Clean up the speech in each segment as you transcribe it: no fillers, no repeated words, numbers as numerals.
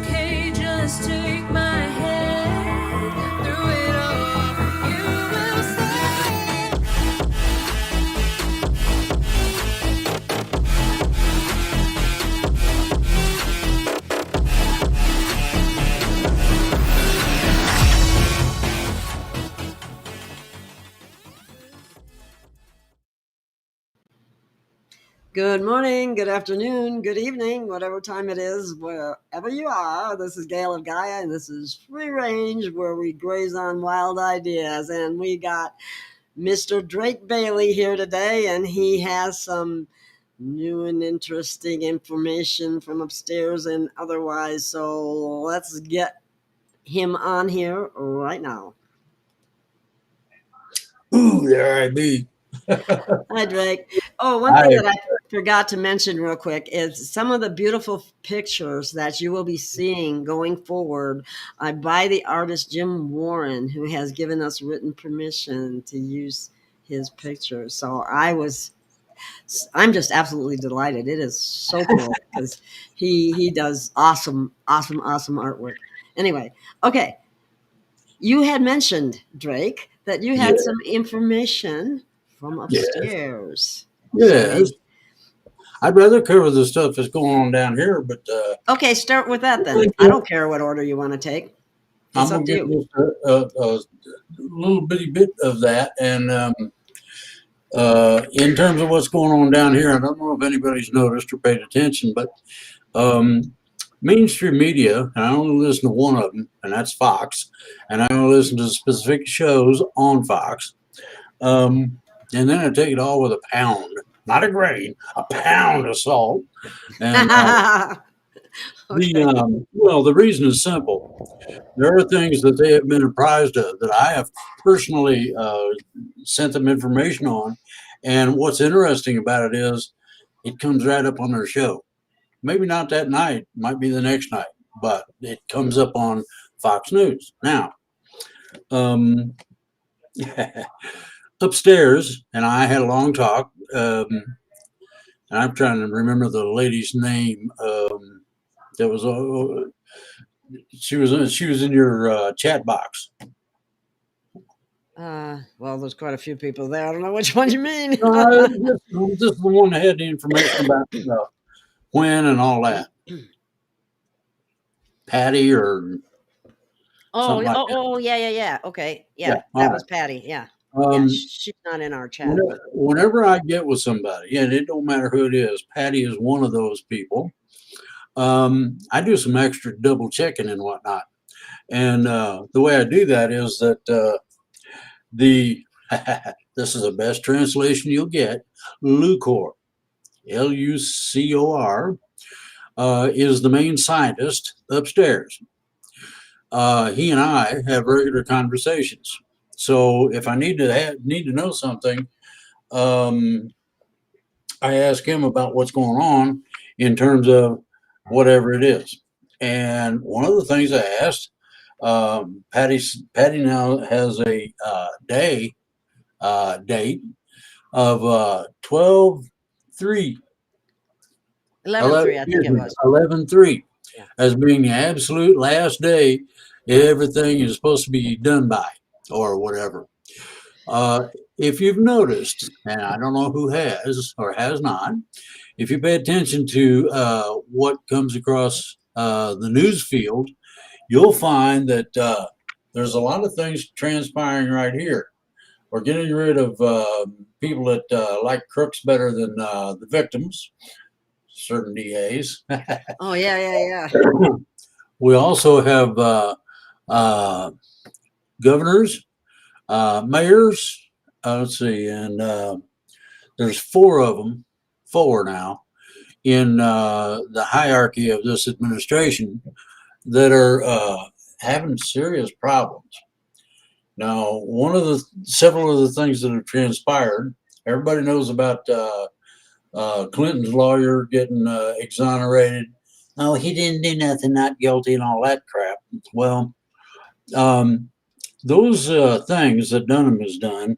okay, just take my hand through it all. You will say. Good morning, good afternoon, good evening, whatever time it is, wherever you are. This is Gail of Gaia, and this is Free Range, where we graze on wild ideas. And we got Mr. Drake Bailey here today, and he has some new and interesting information from upstairs and otherwise. So let's get him on here right now. Ooh, there I be. Hi, Drake. Oh, one thing that I forgot to mention real quick is some of the beautiful pictures that you will be seeing going forward are by the artist Jim Warren, who has given us written permission to use his pictures. So I'm just absolutely delighted. It is so cool because he does awesome artwork. Anyway, okay. You had mentioned, Drake, that you had some information from upstairs. Yes. I'd rather cover the stuff that's going on down here, but okay, start with that then. I don't care what order you want to take. I'm going to get just a little bitty bit of that. And in terms of what's going on down here, I don't know if anybody's noticed or paid attention, but mainstream media, and I only listen to one of them, and that's Fox, and I only listen to specific shows on Fox. And then I take it all with a pound, not a grain, a pound of salt. And the reason is simple. There are things that they have been apprised of that I have personally sent them information on. And what's interesting about it is it comes right up on their show. Maybe not that night, might be the next night, but it comes up on Fox News. Now, upstairs, and I had a long talk, and I'm trying to remember the lady's name. That was she was in your chat box. Well, there's quite a few people there. I don't know which one you mean. Just the one that had the information about when and all that. Patty or yeah. Okay, yeah, that was Patty. Yeah, she's not in our chat. Whenever I get with somebody, and it don't matter who it is, Patty is one of those people. I do some extra double checking and whatnot, and the way I do that is that this is the best translation you'll get. Lucor, Lucor, is the main scientist upstairs. He and I have regular conversations. So if I need to know something, I ask him about what's going on in terms of whatever it is. And one of the things I asked, Patty now has a date of 12/3. 11/3, I think it was. 11/3 as being the absolute last day everything is supposed to be done by or whatever. If you've noticed, and I don't know who has or has not, if you pay attention to what comes across the news field, you'll find that there's a lot of things transpiring right here. We're getting rid of people that like crooks better than the victims, certain DAs. Oh, yeah. We also have governors, mayors, let's see, and there's four now, in the hierarchy of this administration that are having serious problems. Now, several of the things that have transpired, everybody knows about Clinton's lawyer getting exonerated. Oh, he didn't do nothing, not guilty, and all that crap. Well, those things that Dunham has done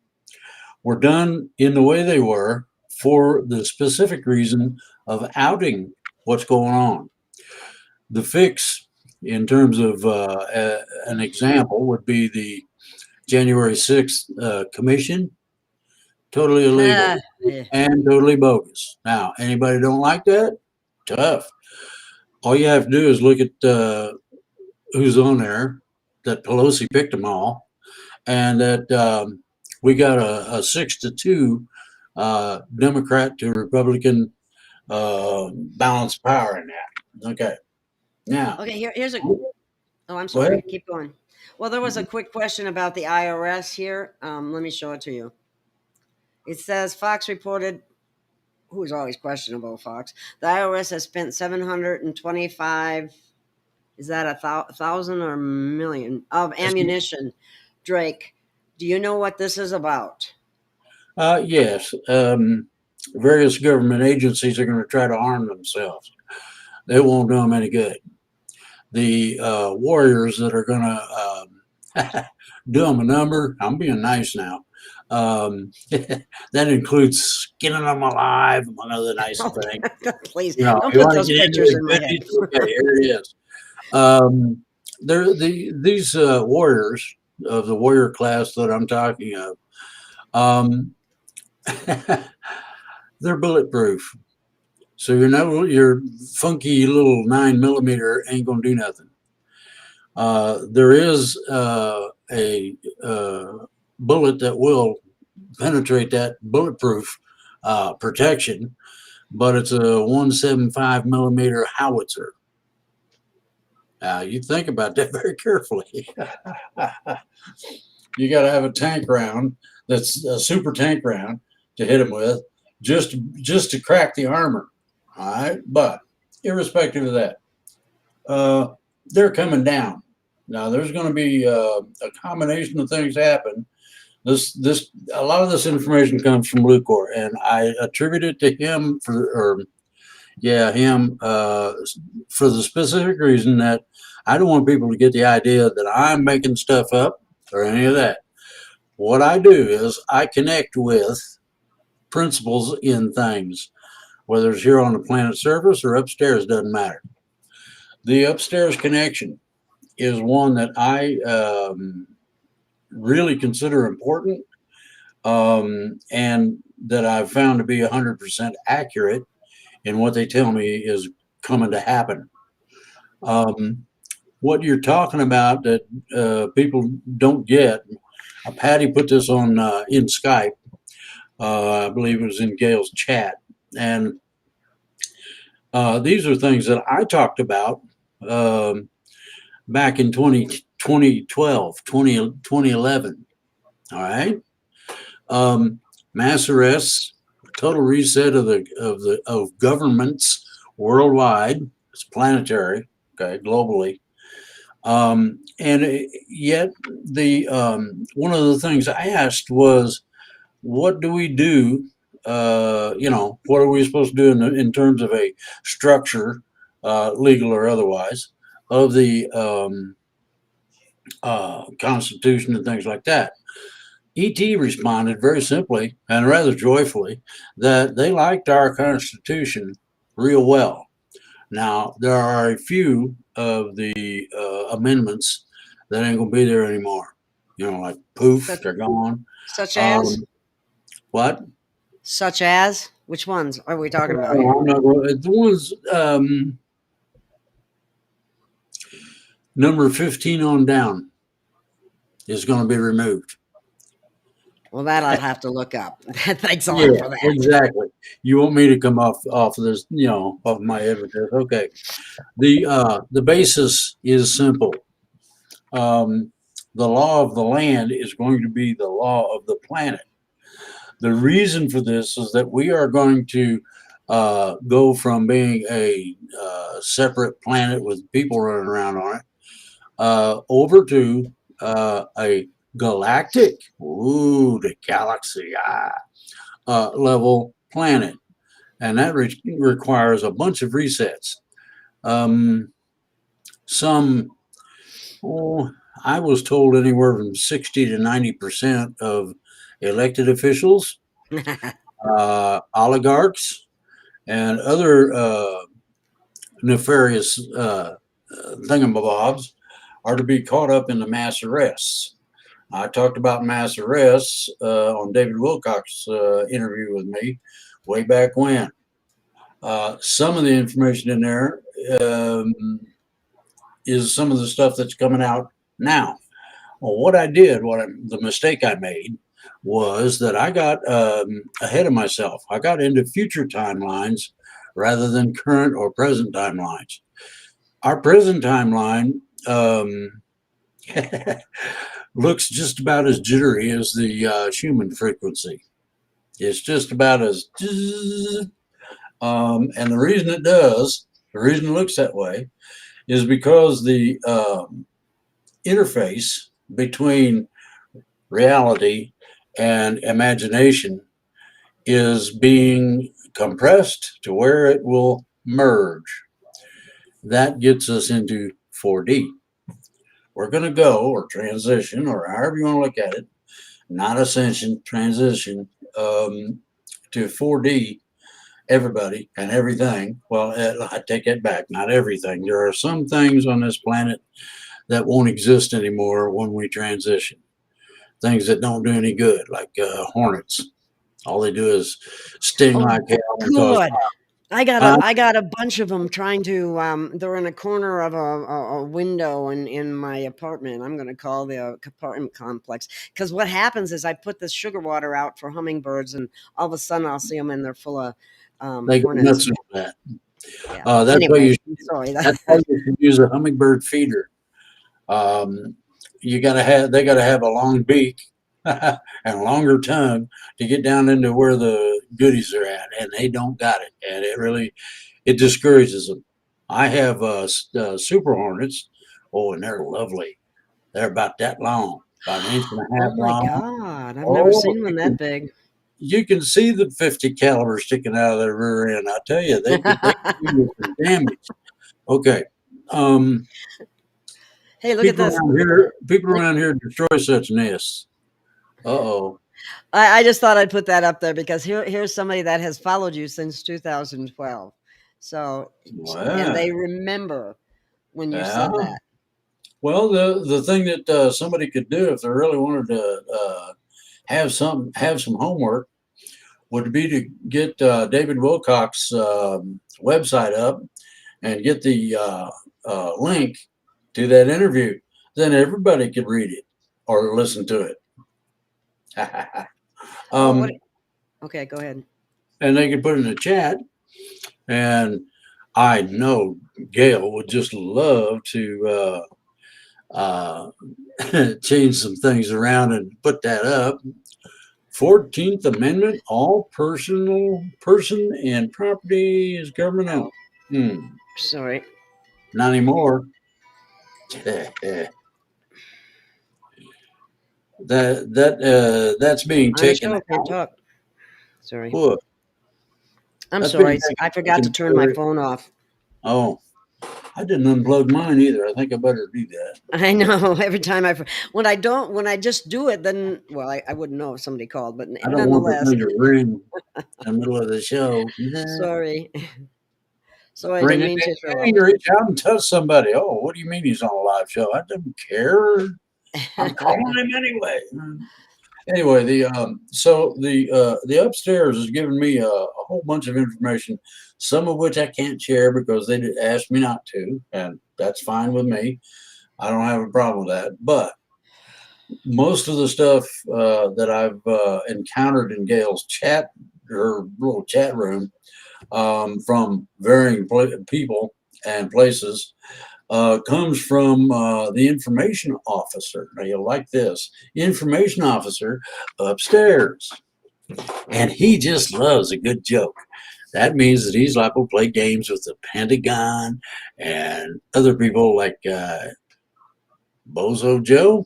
were done in the way they were for the specific reason of outing what's going on. The fix in terms of an example would be the January 6th commission. Totally illegal Yeah. and totally bogus. Now, anybody don't like that? Tough. All you have to do is look at who's on there. That Pelosi picked them all, and that we got a 6-2 Democrat to Republican balanced power in that. Okay. Now, Okay, here's a. go Oh, I'm ahead. sorry. Keep going. Well, there was a quick question about the IRS here. Let me show it to you. It says Fox reported, who is always questionable, Fox. The IRS has spent 725. Is that a thousand or million of ammunition? Drake, do you know what this is about? Yes. Various government agencies are going to try to arm themselves. It won't do them any good. The warriors that are going to do them a number, I'm being nice now. That includes skinning them alive, among other nice things. Please You know, don't you put want to those get into pictures the in my head. goodies? Okay, here it is. These warriors of the warrior class that I'm talking of, um, they're bulletproof. So your funky little 9mm ain't gonna do nothing. There is a bullet that will penetrate that bulletproof protection, but it's a 175mm howitzer. You think about that very carefully. You got to have a tank round that's a super tank round to hit them with, just to crack the armor. All right, but irrespective of that, they're coming down. Now there's going to be a combination of things happen. This a lot of this information comes from Lucor, and I attribute it to him for the specific reason that I don't want people to get the idea that I'm making stuff up or any of that. What I do is I connect with principles in things, whether it's here on the planet surface or upstairs, doesn't matter. The upstairs connection is one that I really consider important, and that I've found to be 100% accurate in what they tell me is coming to happen. What you're talking about that people don't get, Patty put this on in Skype. I believe it was in Gail's chat. And these are things that I talked about back in 2012, 2011. All right. Mass arrests, total reset of governments worldwide. It's planetary, okay, globally. And yet the one of the things I asked was, what do we do? What are we supposed to do in terms of a structure, legal or otherwise, of the Constitution and things like that? ET responded very simply and rather joyfully that they liked our Constitution real well. Now, there are a few of the amendments that ain't going to be there anymore. Like poof, they're gone. Such as? What? Such as? Which ones are we talking about I'm here? not, the ones number 15 on down is going to be removed. Well, that I'll have to look up. Thanks a lot for that. Exactly. You want me to come off of this, off my head with this? Okay. The basis is simple. The law of the land is going to be the law of the planet. The reason for this is that we are going to go from being a separate planet with people running around on it over to a galactic, the galaxy level planet. And that requires a bunch of resets. I was told anywhere from 60 to 90% of elected officials, oligarchs, and other nefarious thingamabobs are to be caught up in the mass arrests. I talked about mass arrests on David Wilcox's interview with me way back when. Some of the information in there um, is some of the stuff that's coming out now. Well, the mistake I made was that I got ahead of myself. I got into future timelines rather than current or present timelines. Our present timeline looks just about as jittery as the Schumann frequency. It's just about as, and the reason it looks that way is because the interface between reality and imagination is being compressed to where it will merge. That gets us into 4D. We're going to go, or transition, or however you want to look at it, not ascension, transition to 4D, everybody and everything. Well, I take that back, not everything. There are some things on this planet that won't exist anymore when we transition. Things that don't do any good, like hornets. All they do is sting Oh, like hell and cause. good. I got Uh, a bunch of them trying to. They're in a corner of a window in my apartment. I'm going to call the apartment complex because what happens is I put this sugar water out for hummingbirds, and all of a sudden I'll see them and they're full of they go hornets. nuts with that. Yeah. That's why Anyway, I'm sorry. that's why you should use a hummingbird feeder. Um, they gotta have a long beak and a longer tongue to get down into where the goodies are at, and they don't got it, and it discourages them. I have super hornets. Oh, and they're lovely. They're about that long, about an inch and a Oh half my long. God, I've never Oh, seen one that big. you can see the 50 caliber sticking out of their rear end. I tell you, they can do you some damage. Okay. Um, Hey, look at this. people around here destroy such nests. Uh-oh. I just thought I'd put that up there because here's somebody that has followed you since 2012. So, and Wow. they remember when you Yeah. said that. Well, the thing that somebody could do if they really wanted to have some homework would be to get David Wilcox's website up and get the link to that interview. Then everybody could read it or listen to it. Oh, what? um, Okay, go ahead. and they could put it in the chat. And I know Gail would just love to change some things around and put that up. 14th Amendment, all person and property is government owned. Sorry. Not anymore. That's being On a taken show, can't out. talk. Sorry. What? I'm That's being sorry. I forgot to taken turn my phone off. Oh, I didn't unplug mine either. I think I better do that. I know every time when I just do it, then, well, I wouldn't know if somebody called, but I don't want the nonetheless, thing to ring in the middle of the show. sorry. Sorry, I Ring didn't it, mean to ding, interrupt. reach out and touch somebody. Oh, what do you mean he's on a live show? I don't care. I'm calling him anyway. Anyway, the upstairs is giving me a whole bunch of information, some of which I can't share because they did ask me not to, and that's fine with me. I don't have a problem with that. But most of the stuff that I've encountered in Gail's chat, her little chat room, from varying people and places, comes from the information officer. Now you'll like this information officer upstairs, and he just loves a good joke. That means that he's liable to play games with the Pentagon and other people like Bozo Joe.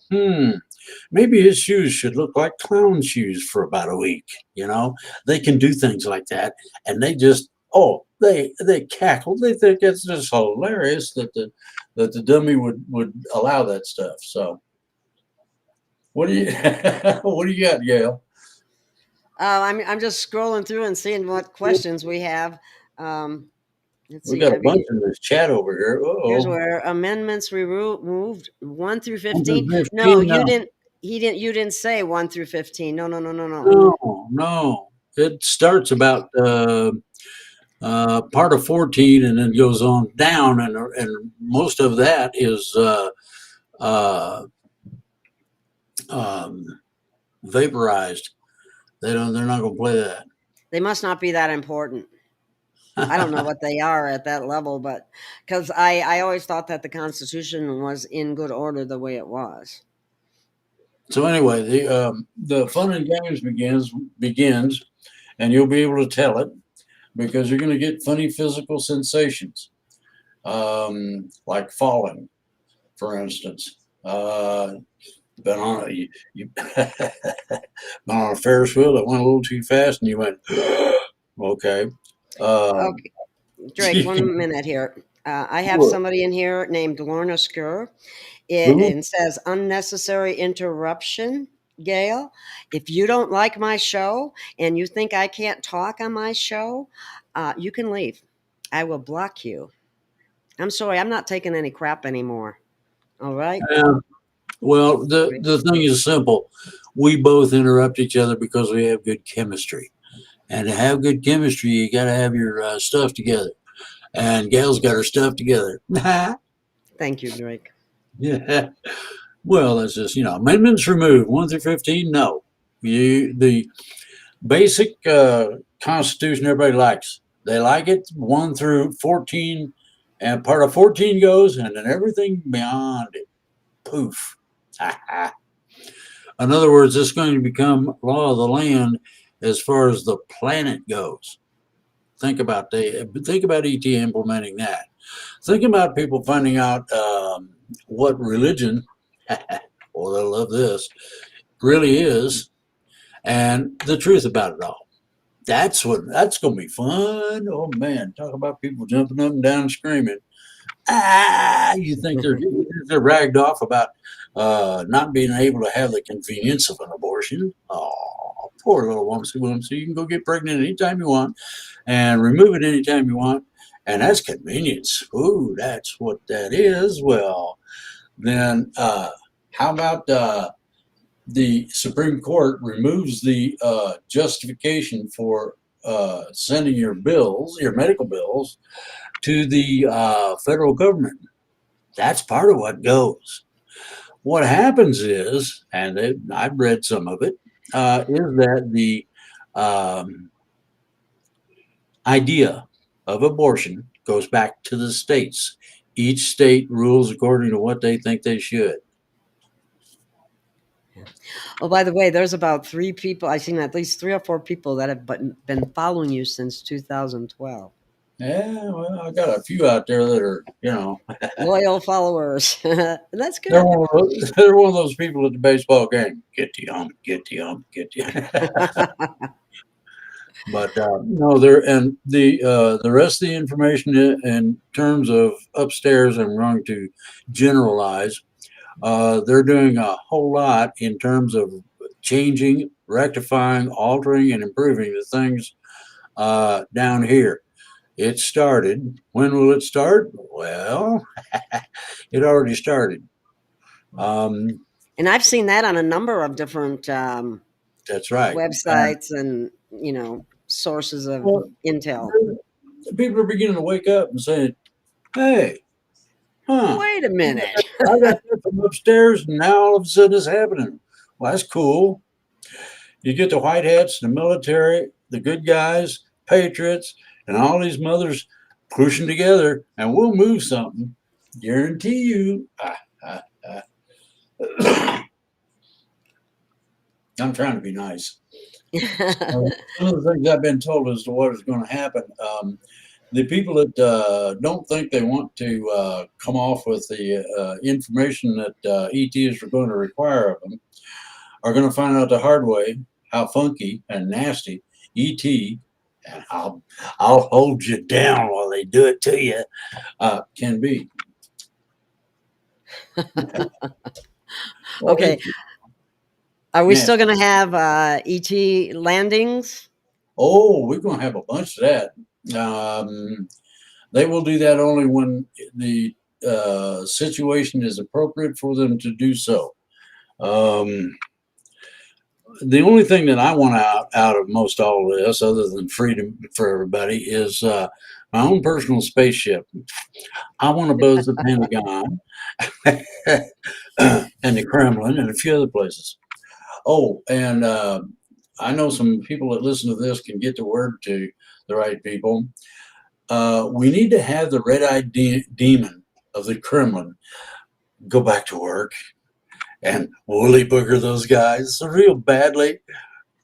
Maybe his shoes should look like clown shoes for about a week. You know, they can do things like that, and they cackle. They think it's just hilarious that the dummy would allow that stuff. So, what do you what do you got, Gail? I'm just scrolling through and seeing what questions we have. Um, Let's We see. got a bunch in this chat over here. Here's Uh-oh. where amendments removed 1 through 15. No, 115 you now. didn't. He didn't. You didn't say 1 through 15. No, no, no, no, no. No, no. It starts about part of 14 and then goes on down, and most of that is uh, um, vaporized. They're not going to play that. They must not be that important. I don't know what they are at that level, but because I always thought that the Constitution was in good order the way it was. So anyway, the fun and games begins, and you'll be able to tell it because you're going to get funny physical sensations, like falling, for instance. Been on been on a Ferris wheel that went a little too fast, and you went, okay. Okay, Drake, 1 minute here. I have Sure. somebody in here named Lorna Skur. Who? It says unnecessary interruption. Gail, if you don't like my show and you think I can't talk on my show, you can leave. I will block you. I'm sorry, I'm not taking any crap anymore. All right? Yeah. Well, the thing is simple. We both interrupt each other because we have good chemistry. And to have good chemistry, you got to have your stuff together. And Gail's got her stuff together. Thank you, Drake. Yeah. Well, that's just, amendments removed 1 through 15. No. The basic Constitution everybody likes. They like it 1 through 14, and part of 14 goes, and then everything beyond it. Poof. In other words, it's going to become law of the land as far as the planet goes. Think about ET implementing that. Think about people finding out what religion, well, they'll love this, really is, and the truth about it all. That's going to be fun. Oh man, talk about people jumping up and down and screaming. You think they're ragged off about not being able to have the convenience of an abortion? Oh, poor little woman. So you can go get pregnant anytime you want and remove it anytime you want, and that's convenience. Ooh, that's what that is. Well, then how about the Supreme Court removes the justification for sending your medical bills, to the federal government? That's part of what goes. What happens is, and I've read some of it, is that the idea of abortion goes back to the states. Each state rules according to what they think they should. Oh, by the way, there's about 3 people. I've seen at least 3 or 4 people that have been following you since 2012. Yeah, well, I got a few out there that are, Loyal followers. That's good. they're one of those people at the baseball game. Get the ump, get the ump, get the. But no, the rest of the information in terms of upstairs, I'm going to generalize. They're doing a whole lot in terms of changing, rectifying, altering, and improving the things down here. It started. When will it start? Well, it already started. And I've seen that on a number of different That's right. websites and sources of intel. People are beginning to wake up and say, "Hey, Wait a minute." I got that from upstairs, and now all of a sudden it's happening." Well, that's cool. You get the white hats, the military, the good guys, patriots, and all these mothers pushing together, and we'll move something. Guarantee you. I'm trying to be nice. One of the things I've been told as to what is going to happen, the people that don't think they want to come off with the information that ETs are going to require of them are going to find out the hard way how funky and nasty ET, and I'll hold you down while they do it to you, can be. Well, Okay. Are we still going to have ET landings? Oh, we're going to have a bunch of that. They will do that only when the situation is appropriate for them to do so. Um, the only thing that I want out of most all of this, other than freedom for everybody, is my own personal spaceship. I want to buzz the Pentagon and the Kremlin and a few other places. Oh, and I know some people that listen to this can get the word to the right people. We need to have the red-eyed demon of the Kremlin go back to work and woolly booger those guys real badly.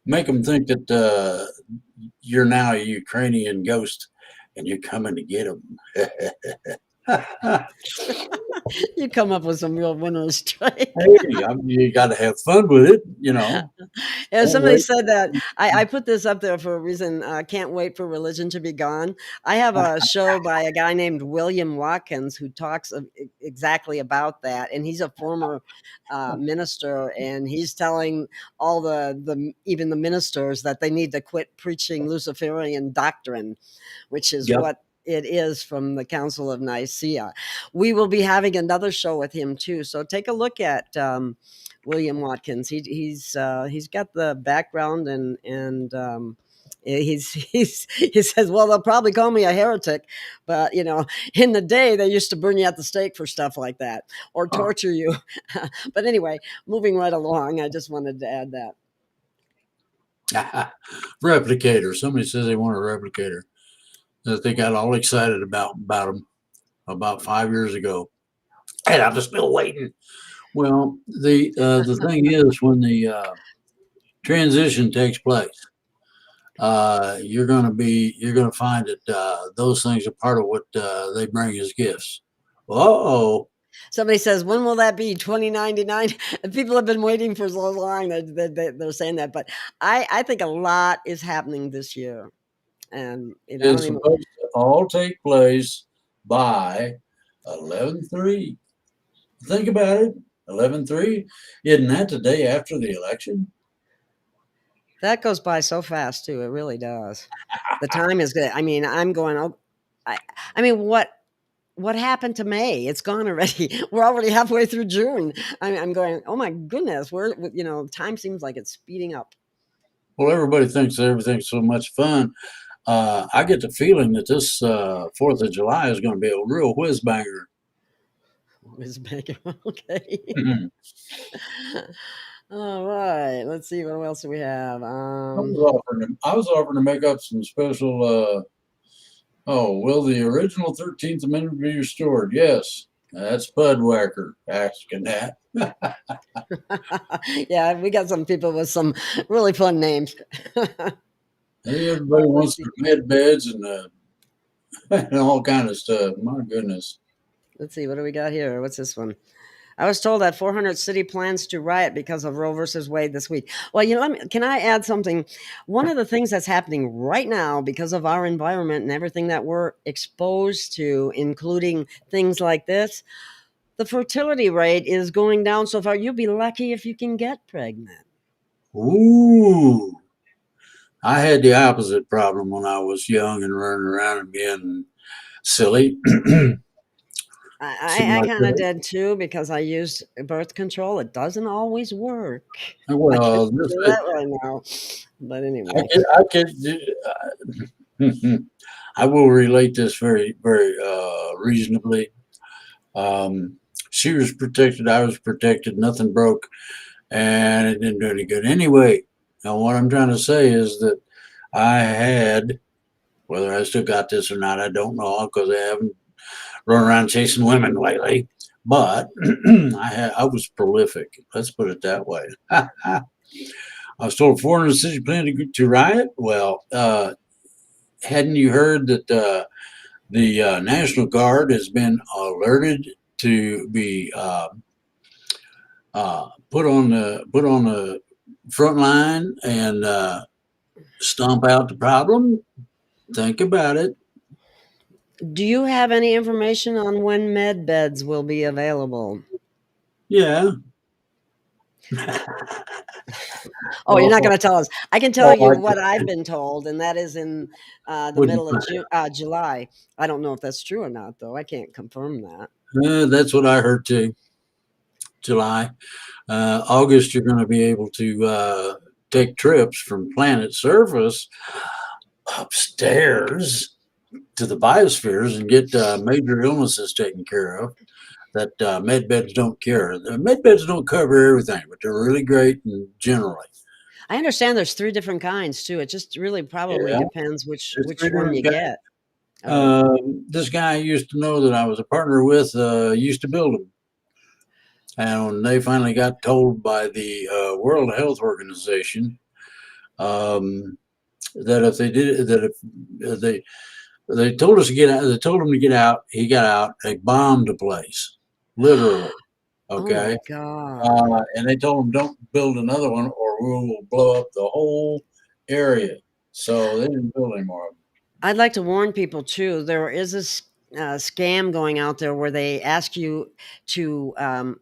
Make them think that you're now a Ukrainian ghost and you're coming to get them. You come up with some real winners, Drake. Hey, you got to have fun with it, you know. Yeah, Don't somebody wait. said that. I put this up there for a reason. Can't wait for religion to be gone. I have a show by a guy named William Watkins who talks exactly about that, and he's a former minister, and he's telling all the even the ministers that they need to quit preaching Luciferian doctrine, which is Yep. what it is from the Council of Nicaea. We will be having another show with him too, so take a look at William Watkins. He's got the background and he says, well, they'll probably call me a heretic, but in the day they used to burn you at the stake for stuff like that or torture you. But anyway, moving right along, I just wanted to add that. Replicator. Somebody says they want a replicator that they got all excited about them about 5 years ago, and I'm still waiting. Well, the thing is, when the transition takes place, you're gonna find that those things are part of what they bring as gifts. Oh, Somebody says, when will that be? 2099? People have been waiting for so long that they're saying that. But I think a lot is happening this year. And I don't it's even. supposed to all take place by 11/3. Think about it. 11/3. Isn't that the day after the election? That goes by so fast, too. It really does. The time is good. I mean, I'm going, oh, I mean, what happened to May? It's gone already. We're already halfway through June. I'm going, oh my goodness, time seems like it's speeding up. Well, everybody thinks everything's so much fun. I get the feeling that this 4th of July is going to be a real whiz banger. Ms. Baker, okay. All right, let's see what else do we have. I was offering to make up some special. Will the original 13th Amendment be restored? Yes. That's Budwhacker asking that. Yeah, we got some people with some really fun names. Hey, everybody wants their med beds and all kind of stuff. My goodness. Let's see, what do we got here? What's this one? I was told that 400 city plans to riot because of Roe versus Wade this week. Well, can I add something? One of the things that's happening right now because of our environment and everything that we're exposed to, including things like this, the fertility rate is going down so far. You'll be lucky if you can get pregnant. Ooh. I had the opposite problem when I was young and running around and being silly. I kind of did too because I used birth control. It doesn't always work. I can Well, do that right now. But anyway. I will relate this very, very reasonably. She was protected. I was protected. Nothing broke, and it didn't do any good anyway. Now, what I'm trying to say is that I had, whether I still got this or not, I don't know because I haven't run around chasing women lately. But I was prolific. Let's put it that way. I was told 400 cities plan to riot. Well, hadn't you heard that the National Guard has been alerted to be put on the front line and stomp out the problem? Think about it. Do you have any information on when med beds will be available? Yeah. Oh, you're not Oh, going to tell us. I can tell oh, you I what I've been told, and that is in the wouldn't middle of July. I don't know if that's true or not, though. I can't confirm that. That's what I heard too. July. August, you're going to be able to take trips from planet surface upstairs to the biospheres and get major illnesses taken care of that med beds don't cure. The med beds don't cover everything, but they're really great and generally. I understand there's 3 different kinds too. It just really probably Yeah, depends there's three which one you different guys. get of them. This guy I used to know that I was a partner with used to build them. And when they finally got told by the World Health Organization um, that if they did that if they told us to get out, they told him to get out. He got out. They bombed the place, literally. Oh my Okay, god. and they told him don't build another one or we will blow up the whole area. So they didn't build any more of them. I'd like to warn people too. There is a scam going out there where they ask you to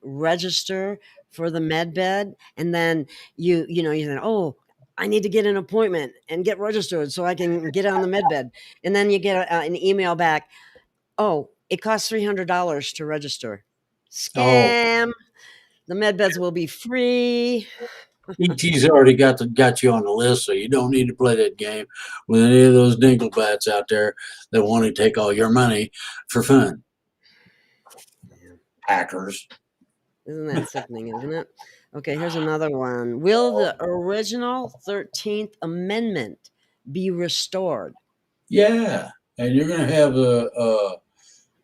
register for the med bed, and then you think, oh, I need to get an appointment and get registered so I can get on the med bed, and then you get an email back. Oh, it costs $300 to register. Oh, Scam. The med beds will be free. ET's already got you on the list, so you don't need to play that game with any of those dinklebats out there that want to take all your money for fun. Hackers. Isn't that sickening, isn't it? Okay, here's another one. Will the original 13th Amendment be restored? Yeah, and you're gonna have the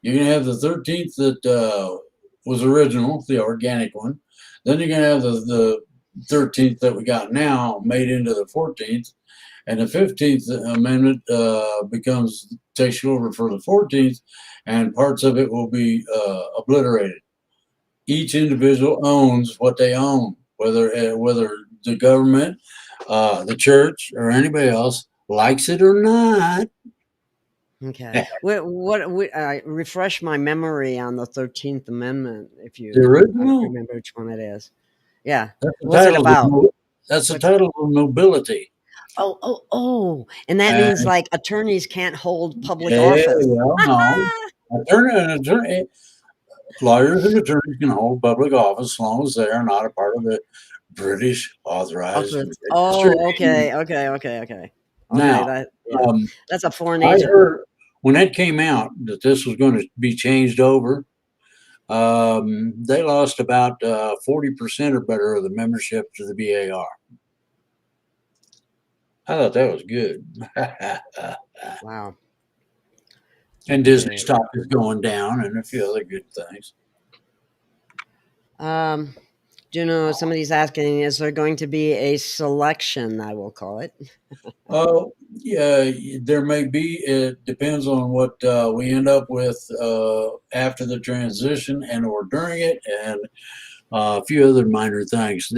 13th that was original, the organic one. Then you're gonna have the 13th that we got now made into the 14th, and the 15th Amendment becomes takes you over for the 14th, and parts of it will be obliterated. Each individual owns what they own, whether the government, the church, or anybody else likes it or not. Okay. Refresh my memory on the 13th Amendment if The I don't original. remember which one it is. Yeah. That's the What's it title. about? That's the What's title of nobility. oh. And that means And like attorneys can't hold public yeah, office. well, no, attorney, lawyers and attorneys can hold public office as long as they are not a part of the British authorized Office. Oh, registry. okay. Okay, Now, that yeah. um, That's a foreign I agent. heard when that came out that this was going to be changed over. They lost about 40% or better of the membership to the BAR. I thought that was good. Wow. And Disney Okay. stock is going down and a few other good things. Um, do you know somebody's asking, is there going to be a selection, I will call it? Oh, yeah, there may be. It depends on what we end up with after the transition and or during it, and a few other minor things.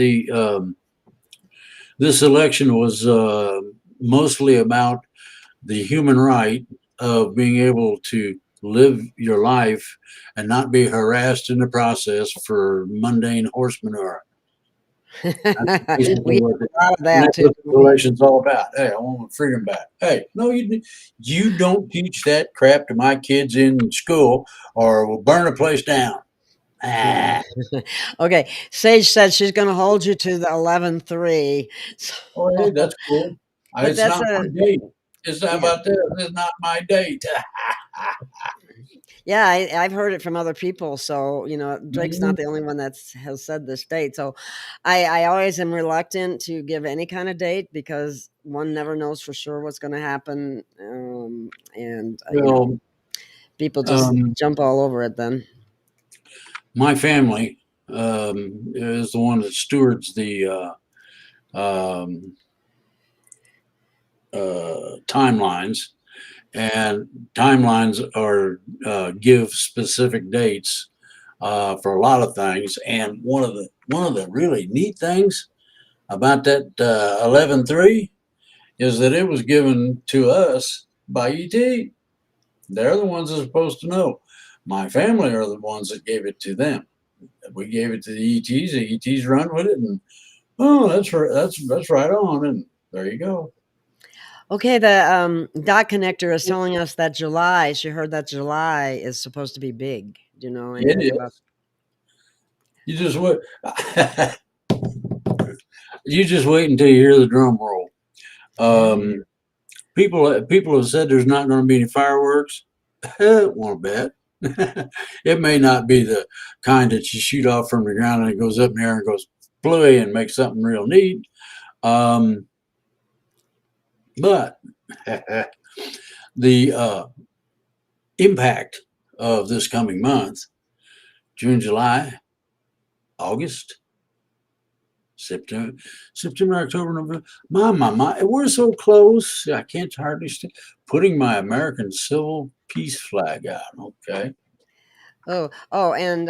This election was mostly about the human right of being able to live your life and not be harassed in the process for mundane horse manure. That's basically We what have a lot of and that that's too. what the election's all about. Hey, I want my freedom back. Hey, no, you don't teach that crap to my kids in school, or we'll burn the place down. Ah, Okay, Sage said she's going to hold you to the 11-3. oh, hey, So, that's cool. but It's that's not my a date. It's not yeah. about this. It's not my date. Yeah, I've heard it from other people. So, Drake's Mhm. not the only one has said this date. So I always am reluctant to give any kind of date because one never knows for sure what's going to happen. And, Well, people just um, jump all over it then. my family is the one that stewards the um, timelines, and timelines are give specific dates for a lot of things. And one of the really neat things about that 11-3 is that it was given to us by ET. They're the ones that are supposed to know. My family are the ones that gave it to them. We gave it to the ETs. The ETs run with it, and Oh, that's right. That's right on. And there you go. Okay, the dot connector is telling us that July. She heard that July is supposed to be big. Do you know It anything about? is. You just wait. You just wait until you hear the drum roll. Um, people have said there's not going to be any fireworks. Won't bet. It may not be the kind that you shoot off from the ground and it goes up in the air and goes play and makes something real neat. Um, but the impact of this coming month, June, July, August, September, October, November. My, we're so close. I can't hardly putting my American civil peace flag out. Okay. Oh, and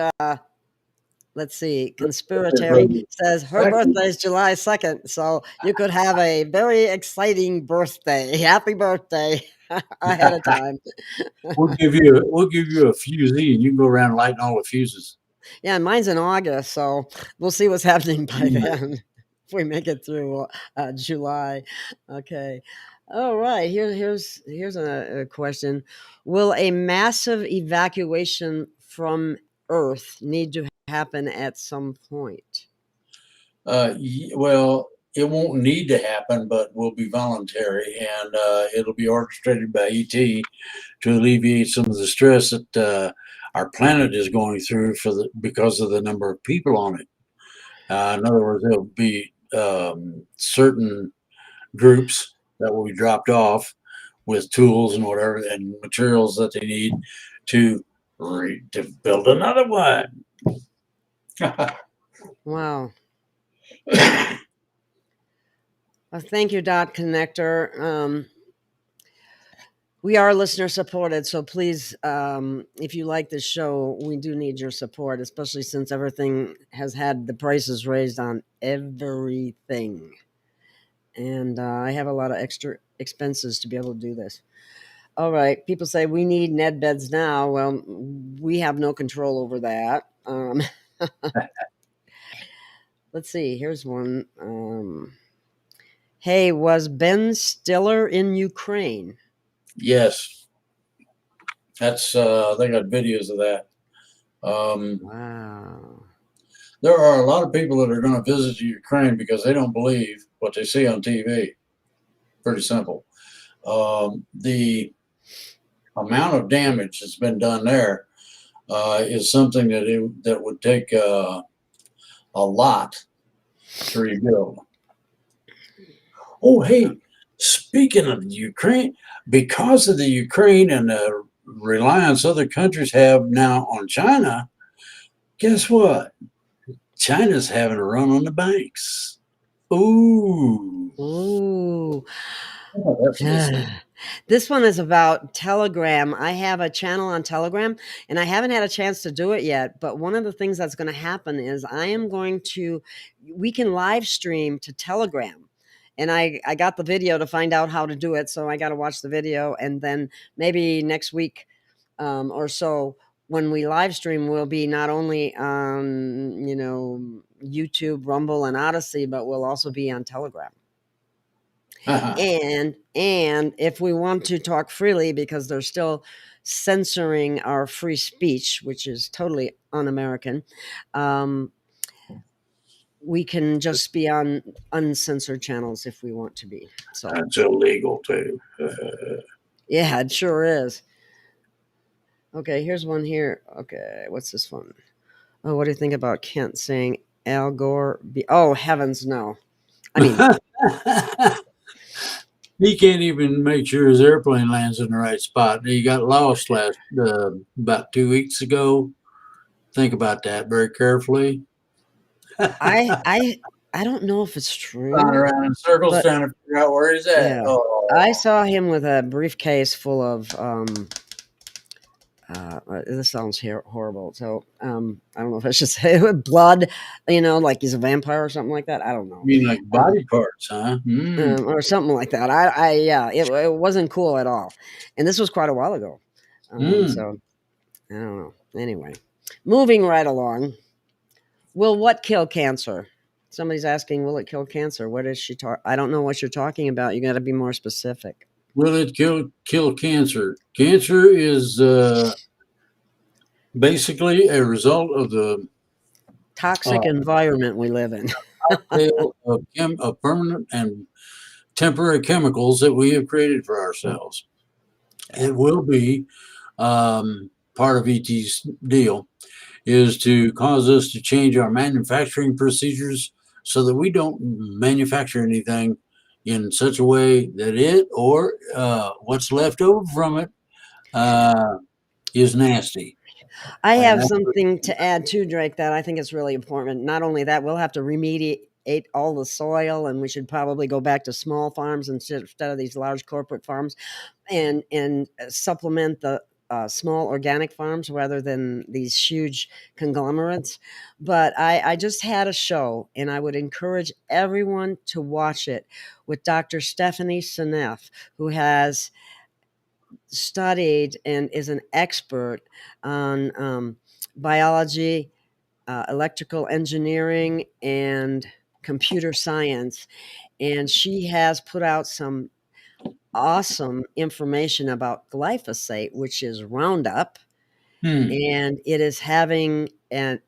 let's see. Conspiratory says her birthday is July 2nd, so you could have a very exciting birthday. Happy birthday ahead of time. We'll give you a fusee and you can go around lighting all the fuses. Yeah, mine's in August, so we'll see what's happening by Mm. then if we make it through July. Okay. All right. Here's a question. Will a massive evacuation from Earth need to happen at some point? Well, it won't need to happen, but will be voluntary, and it'll be orchestrated by ET to alleviate some of the stress that our planet is going through because of the number of people on it. In other words, there'll be certain groups that will be dropped off with tools and whatever and materials that they need to to build another one. Wow. Well, thank you, Dot Connector. We are listener supported, so please, if you like this show, we do need your support, especially since everything has had the prices raised on everything. And I have a lot of extra expenses to be able to do this. All right. People say we need Ned beds now. Well, we have no control over that. Let's see. Here's one. Hey, was Ben Stiller in Ukraine? Yes, that's they got videos of that. Wow. There are a lot of people that are going to visit Ukraine because they don't believe what they see on TV. Pretty simple. The amount of damage that's been done there is something that would take a lot to rebuild. Oh, hey, speaking of Ukraine, because of the Ukraine and the reliance other countries have now on China, guess what? China's having a run on the banks. Ooh. Ooh. Oh, that's This one is about Telegram. I have a channel on Telegram and I haven't had a chance to do it yet. But one of the things that's going to happen is we can live stream to Telegram. And I got the video to find out how to do it. So I got to watch the video. And then maybe next week or so, when we live stream, we'll be not only on, YouTube, Rumble, and Odyssey, but we'll also be on Telegram. And if we want to talk freely, because they're still censoring our free speech, which is totally un-American, we can just be on uncensored channels if we want to be. So That's illegal too. yeah, it sure is. Okay, here's one here. Okay, what's this one? Oh, what do you think about Kent saying Al Gore? Oh, heavens, no. I mean, He can't even make sure his airplane lands in the right spot. He got lost about 2 weeks ago. Think about that very carefully. I I I don't know if it's true, Flying around in circles but trying to figure out where he's at. yeah, Oh, I saw him with a briefcase full of this sounds horrible. So I don't know if I should say it with blood, like he's a vampire or something like that. I don't know, you mean like body parts, huh? or something like that. I yeah, it wasn't cool at all, and this was quite a while ago. So I don't know. Anyway, moving right along. Will what kill cancer? Somebody's asking, will it kill cancer? What is she talking? I don't know what you're talking about. You got to be more specific. Will it kill cancer? Cancer is basically a result of the Toxic uh, environment we live in. cocktail of permanent and temporary chemicals that we have created for ourselves. It will be part of ET's deal is to cause us to change our manufacturing procedures so that we don't manufacture anything in such a way that it or what's left over from it is nasty. I And have that's something to add too, Drake, that I think is really important. Not only that, we'll have to remediate all the soil, and we should probably go back to small farms instead of these large corporate farms, and supplement the small organic farms rather than these huge conglomerates. But I just had a show, and I would encourage everyone to watch it with Dr. Stephanie Seneff, who has studied and is an expert on biology, electrical engineering, and computer science. And she has put out some awesome information about glyphosate, which is Roundup, hmm. and it is having an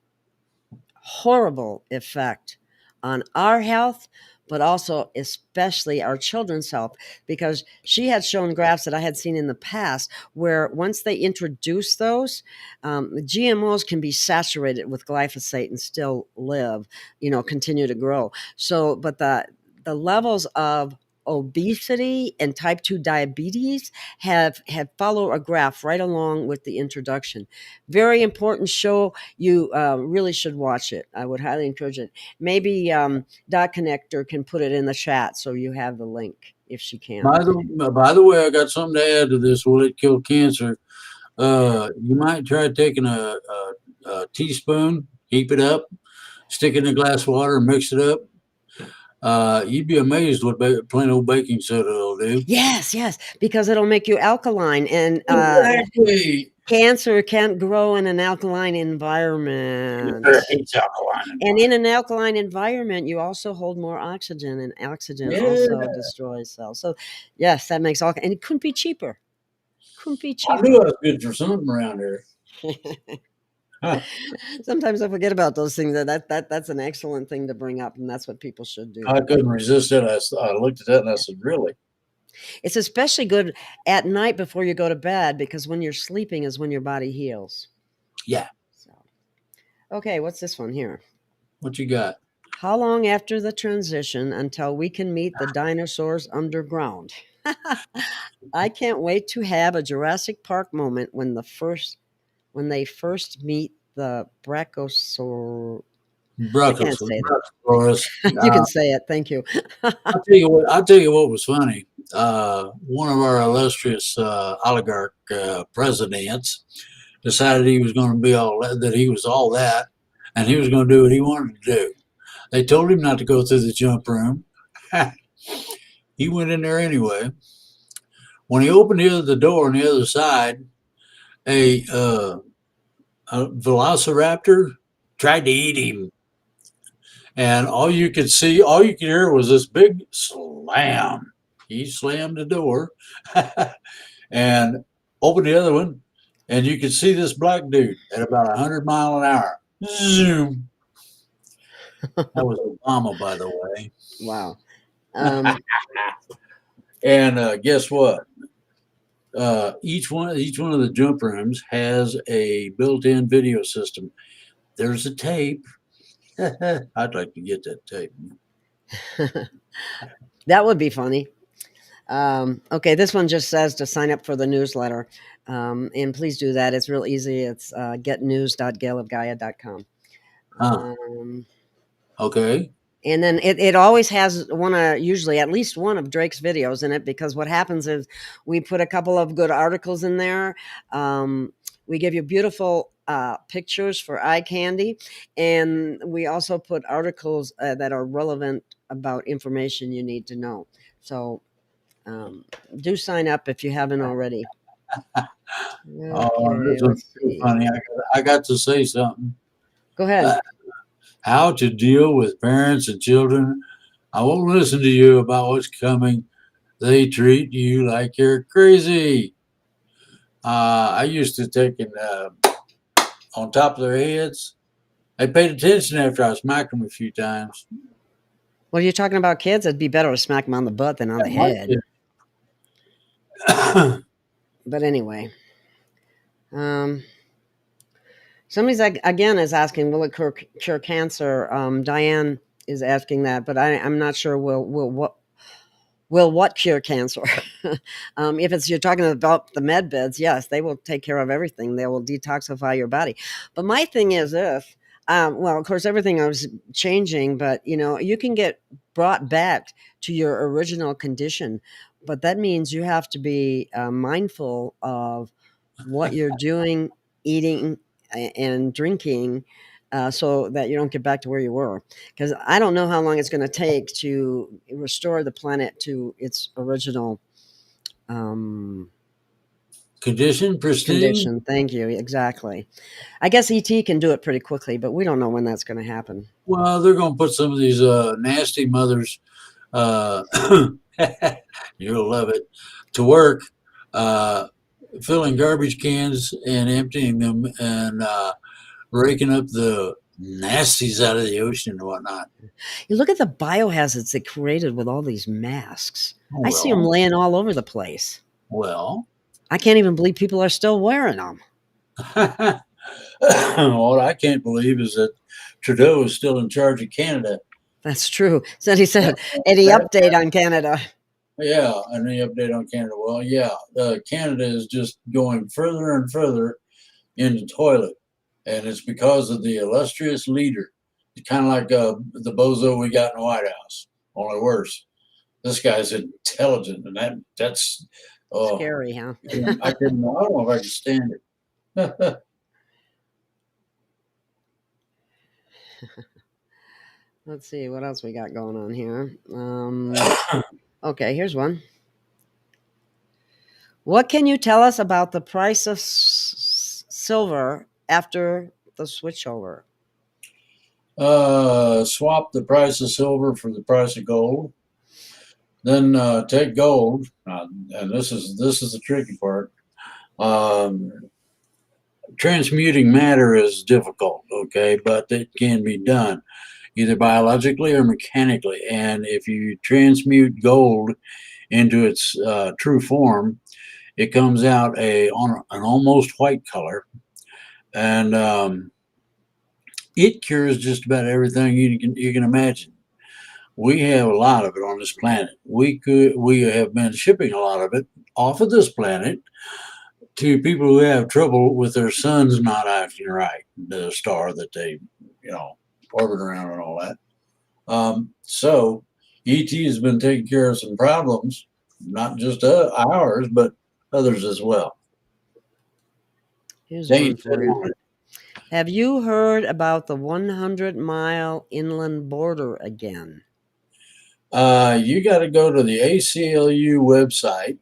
horrible effect on our health, but also especially our children's health, because she had shown graphs that I had seen in the past where once they introduce those, GMOs can be saturated with glyphosate and still live, continue to grow. So, but the levels of obesity and type 2 diabetes have followed a graph right along with the introduction. Very important show. You really should watch it. I would highly encourage it. Maybe Dot Connector can put it in the chat so you have the link if she can. By the way, I got something to add to this. Will it kill cancer? You might try taking a teaspoon, heap it up, stick it in a glass of water, and mix it up. You'd be amazed what plain old baking soda will do. Yes, because it'll make you alkaline, and Exactly. cancer can't grow in an alkaline environment. It's alkaline. And in an alkaline environment, you also hold more oxygen, and oxygen also destroys cells. So, yes, that makes all. And it couldn't be cheaper. Couldn't be I cheaper. knew I was good for something around here. Sometimes I forget about those things. That's an excellent thing to bring up, and that's what people should do. I couldn't resist it. I looked at that and I said, "Really?" It's especially good at night before you go to bed, because when you're sleeping is when your body heals. Yeah. So, okay, what's this one here? What you got? How long after the transition until we can meet the dinosaurs underground? I can't wait to have a Jurassic Park moment when they first meet the brachiosaur. I can't say that. You can say it. Thank you. I'll tell you what was funny. One of our illustrious oligarch presidents decided he was going to be that he was all that, and he was going to do what he wanted to do. They told him not to go through the jump room. He went in there anyway. When he opened the door on the other side, a velociraptor tried to eat him. And all you could hear was this big slam. He slammed the door and opened the other one. And you could see this black dude at about 100 miles an hour. Zoom. That was Obama, by the way. Wow. And guess what? Each one of the jump rooms has a built-in video system. There's a tape. I'd like to get that tape. That would be funny. Okay, this one just says to sign up for the newsletter. And please do that. It's real easy. It's getnews.gailofgaia.com. Okay. And then it always has usually at least one of Drake's videos in it, because what happens is we put a couple of good articles in there. We give you beautiful pictures for eye candy. And we also put articles that are relevant about information you need to know. So do sign up if you haven't already. Okay, this was funny. I got to say something. Go ahead. how to deal with parents and children. I won't listen to you about what's coming. They treat you like you're crazy. I used to take it on top of their heads. They paid attention after I smacked them a few times. What are you talking about, kids? It'd be better to smack them on the butt than on the head. But anyway, um, somebody's again is asking, will it cure cancer? Diane is asking that, but I'm not sure. Will what cure cancer? If it's you're talking about the med beds, yes, they will take care of everything. They will detoxify your body. But my thing is this. Well, of course, everything was changing, but you can get brought back to your original condition, but that means you have to be mindful of what you're doing, eating, and drinking, so that you don't get back to where you were. Because I don't know how long it's going to take to restore the planet to its original um, Condition, pristine. condition. Thank you. Exactly. I guess ET can do it pretty quickly, but we don't know when that's going to happen. Well, they're going to put some of these nasty mothers, uh, you'll love it, to work, uh, filling garbage cans and emptying them and raking up the nasties out of the ocean and whatnot. You look at the biohazards they created with all these masks. I see them Well, laying all over the place. well, I can't even believe people are still wearing them. what I can't believe is that Trudeau is still in charge of Canada. That's true. So he said, any update on Canada? Yeah, any update on Canada? Well, yeah, Canada is just going further and further in the toilet, and it's because of the illustrious leader. It's kind of like the bozo we got in the White House, only worse. This guy's intelligent, and that's Scary, huh? I don't know if I can stand it. Let's see what else we got going on here. Okay, here's one. What can you tell us about the price of silver after the switchover? Swap the price of silver for the price of gold. Then take gold, and this is the tricky part. Transmuting matter is difficult, okay, but it can be done either biologically or mechanically. And if you transmute gold into its true form, it comes out on an almost white color, and it cures just about everything you can imagine. We have a lot of it on this planet. We have been shipping a lot of it off of this planet to people who have trouble with their suns not acting right, the star that they orbit around and all that. So ET has been taking care of some problems, not just ours, but others as well. Here's one for you. Have you heard about the 100-mile inland border again? You got to go to the ACLU website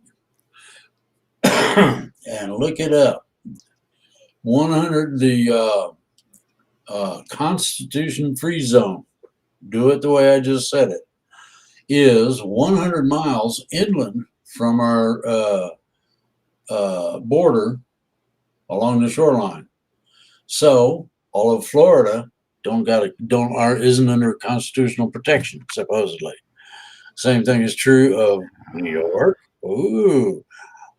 and look it up. 100, the Constitution Free Zone, do it the way I just said it, is 100 miles inland from our border along the shoreline. So all of Florida isn't under constitutional protection, supposedly. Same thing is true of New York. Ooh,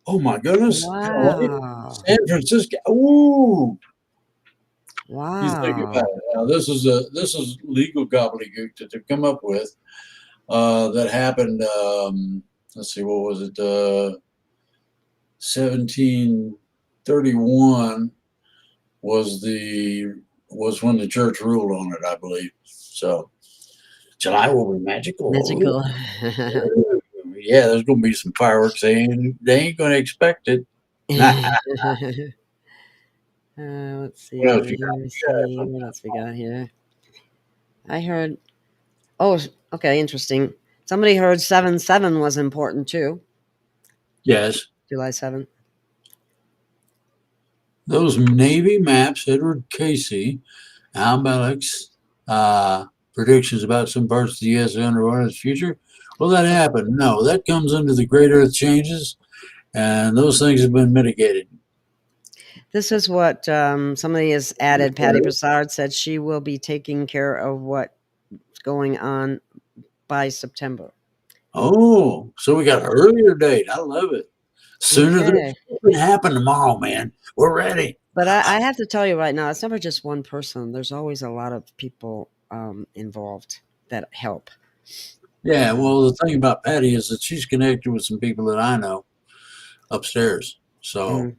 oh my goodness! Wow! San Francisco. Ooh, wow! You think about it. Now, this is legal gobbledygook that they've come up with. That happened. Let's see, what was it? 1731 was when the church ruled on it, I believe. So July will be magical. Magical. Yeah, there's going to be some fireworks. They ain't going to expect it. Let's see. Let me see what else we got here. I heard. Oh, okay, interesting. Somebody heard 7/7 was important too. Yes. July 7th. Those Navy maps, Edward Casey, Al Alex, predictions about some parts of the U.S. underwater in the future. Will that happen? No, that comes under the Great Earth changes, and those things have been mitigated. This is what somebody has added. Patty Broussard said she will be taking care of what's going on by September. Oh, so we got an earlier date. I love it. Sooner than Okay. it can happen tomorrow, man. We're ready. But I have to tell you right now, it's never just one person. There's always a lot of people involved that help. Yeah, well, the thing about Patty is that she's connected with some people that I know upstairs. So Mhm.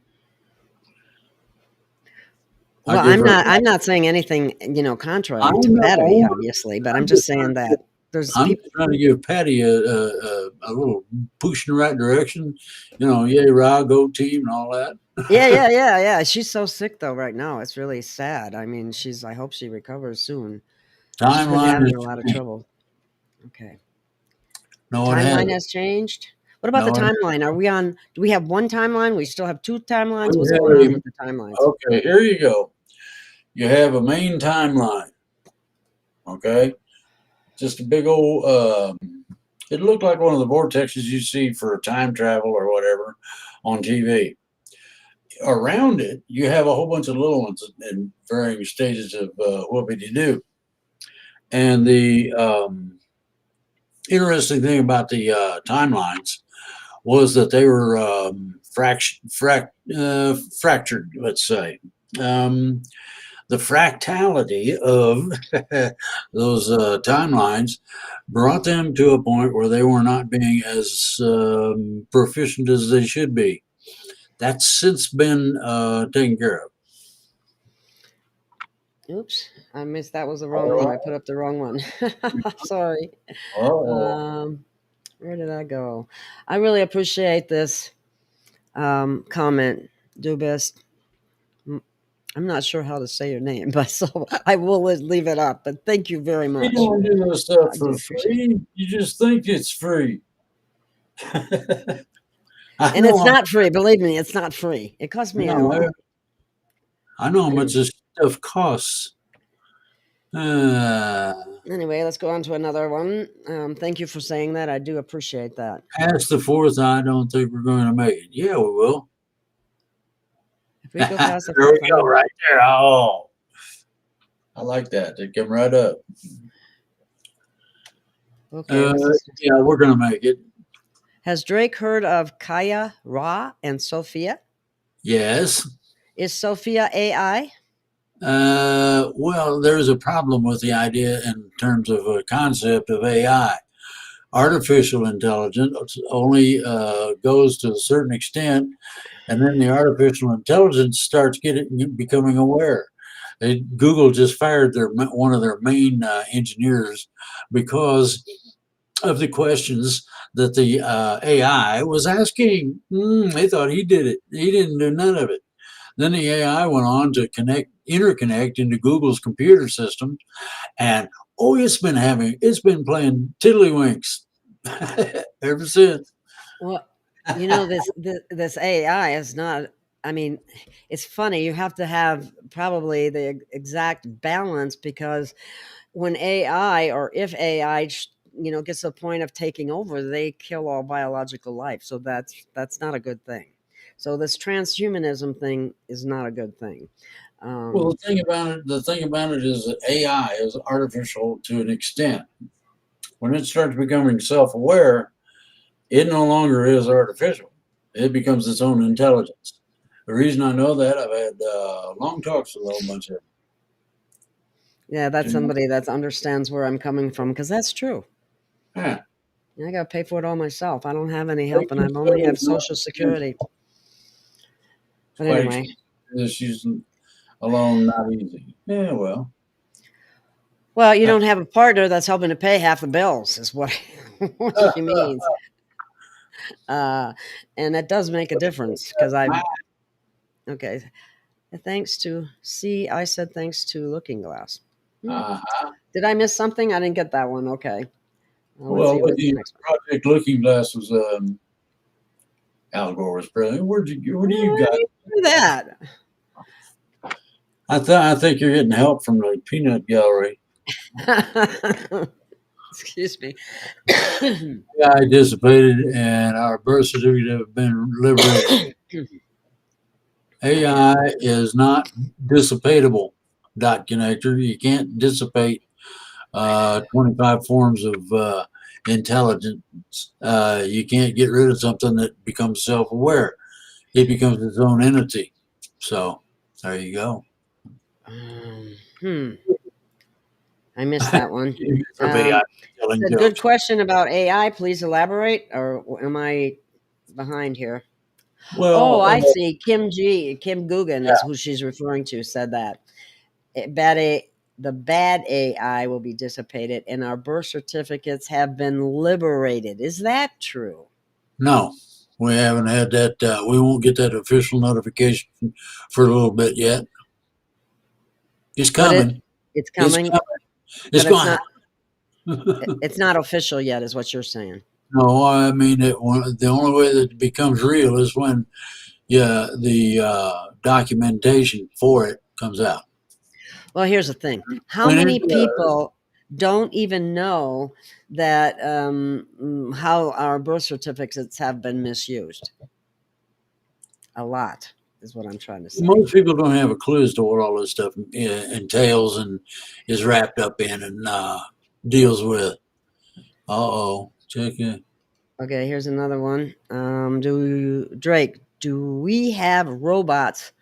I Well, give her. I'm not saying anything, I contrary to Patty, know. obviously, but I'm I'm just just saying that there's I'm people. just trying to give Patty a little push in the right direction. Yay, rah, go team, and all that. Yeah. She's so sick though right now. It's really sad. I mean, I hope she recovers soon. She's been Timeline having is a lot of changed. trouble. Okay. The No, it timeline hasn't. has changed. What about the No, it timeline? Do we have one timeline? We still have two timelines? we What's have going on with the timelines? okay, here you go. You have a main timeline. Okay, just a big old. It looked like one of the vortexes you see for time travel or whatever on TV. Around it, you have a whole bunch of little ones in varying stages of whoopity doo. And the interesting thing about the timelines was that they were fractured, let's say. The fractality of those timelines brought them to a point where they were not being as proficient as they should be. That's since been taken care of. Oops, I missed. That was the wrong one. I put up the wrong one. Sorry. Oh, Where did I go? I really appreciate this comment. Do best. I'm not sure how to say your name, but so I will leave it up. But thank you very we much. don't do this I stuff do for appreciate free. You just think it's free. I And it's know. not free. Believe me, it's not free. It cost me No, I know how much anyway. this stuff costs. Uh, Anyway, let's go on to another one. Thank you for saying that. I do appreciate that. Past the fourth, I don't think we're going to make it. Yeah, we will. If we go past the There we fourth, I go, don't. right there. Oh, I like that. They come right up. Okay, what's this? Yeah, we're going to make it. Has Drake heard of Gaia, Ra, and Sophia? Yes. Is Sophia AI? Well, there's a problem with the idea in terms of a concept of AI. Artificial intelligence only goes to a certain extent, and then the artificial intelligence starts becoming aware. Google just fired one of their main engineers because of the questions that the AI was asking. They thought he did it. He didn't do none of it. Then the AI went on to interconnect into Google's computer system, and it's been playing tiddlywinks ever since. Well, this AI is not. I mean, it's funny. You have to have probably the exact balance because when AI or if AI gets to the point of taking over, they kill all biological life. So that's not a good thing. So this transhumanism thing is not a good thing. Well, Um, the thing about it is that AI is artificial to an extent. When it starts becoming self-aware, it no longer is artificial. It becomes its own intelligence. The reason I know that, I've had long talks with a whole bunch of yeah, that's them. somebody that understands where I'm coming from because that's true. Yeah. I got to pay for it all myself. I don't have any help, and I only have Social Security. But anyway, Issues alone not easy. Yeah, well. well, you don't have a partner that's helping to pay half the bills, is what what she means. And that does make a difference because okay. I said thanks to Looking Glass. Uh-huh. Did I miss something? I didn't get that one. Okay. Let's Well, see with what's the the next one. Project Looking Glass was Al Gore was brilliant. What do you got? Do that. I think you're getting help from the peanut gallery. Excuse me. AI dissipated and our birth certificate have been liberated. AI is not dissipatable. Dot connector. You can't dissipate 25 forms of intelligence. You can't get rid of something that becomes self aware, it becomes its own entity. So, there you go. Hmm. I missed that one. From AI telling A good jokes. question about AI. Please elaborate, or am I behind here? Oh, Well, I see. Kim Guggen is yeah, who she's referring to. Said that bad the bad AI will be dissipated, and our birth certificates have been liberated. Is that true? no, we haven't had that. We won't get that official notification for a little bit yet. It's But coming. it's It's coming, coming. It's but it's going to not happen. it's not official yet, is what you're saying. No, I mean, the only way that it becomes real is when yeah, the documentation for it comes out. Well, here's the thing. How When many it does, people don't even know that how our birth certificates have been misused? A lot is what I'm trying to say. most people don't have a clue as to what all this stuff entails and is wrapped up in and deals with. Uh-oh. Check it. Okay, here's another one. Do we have robots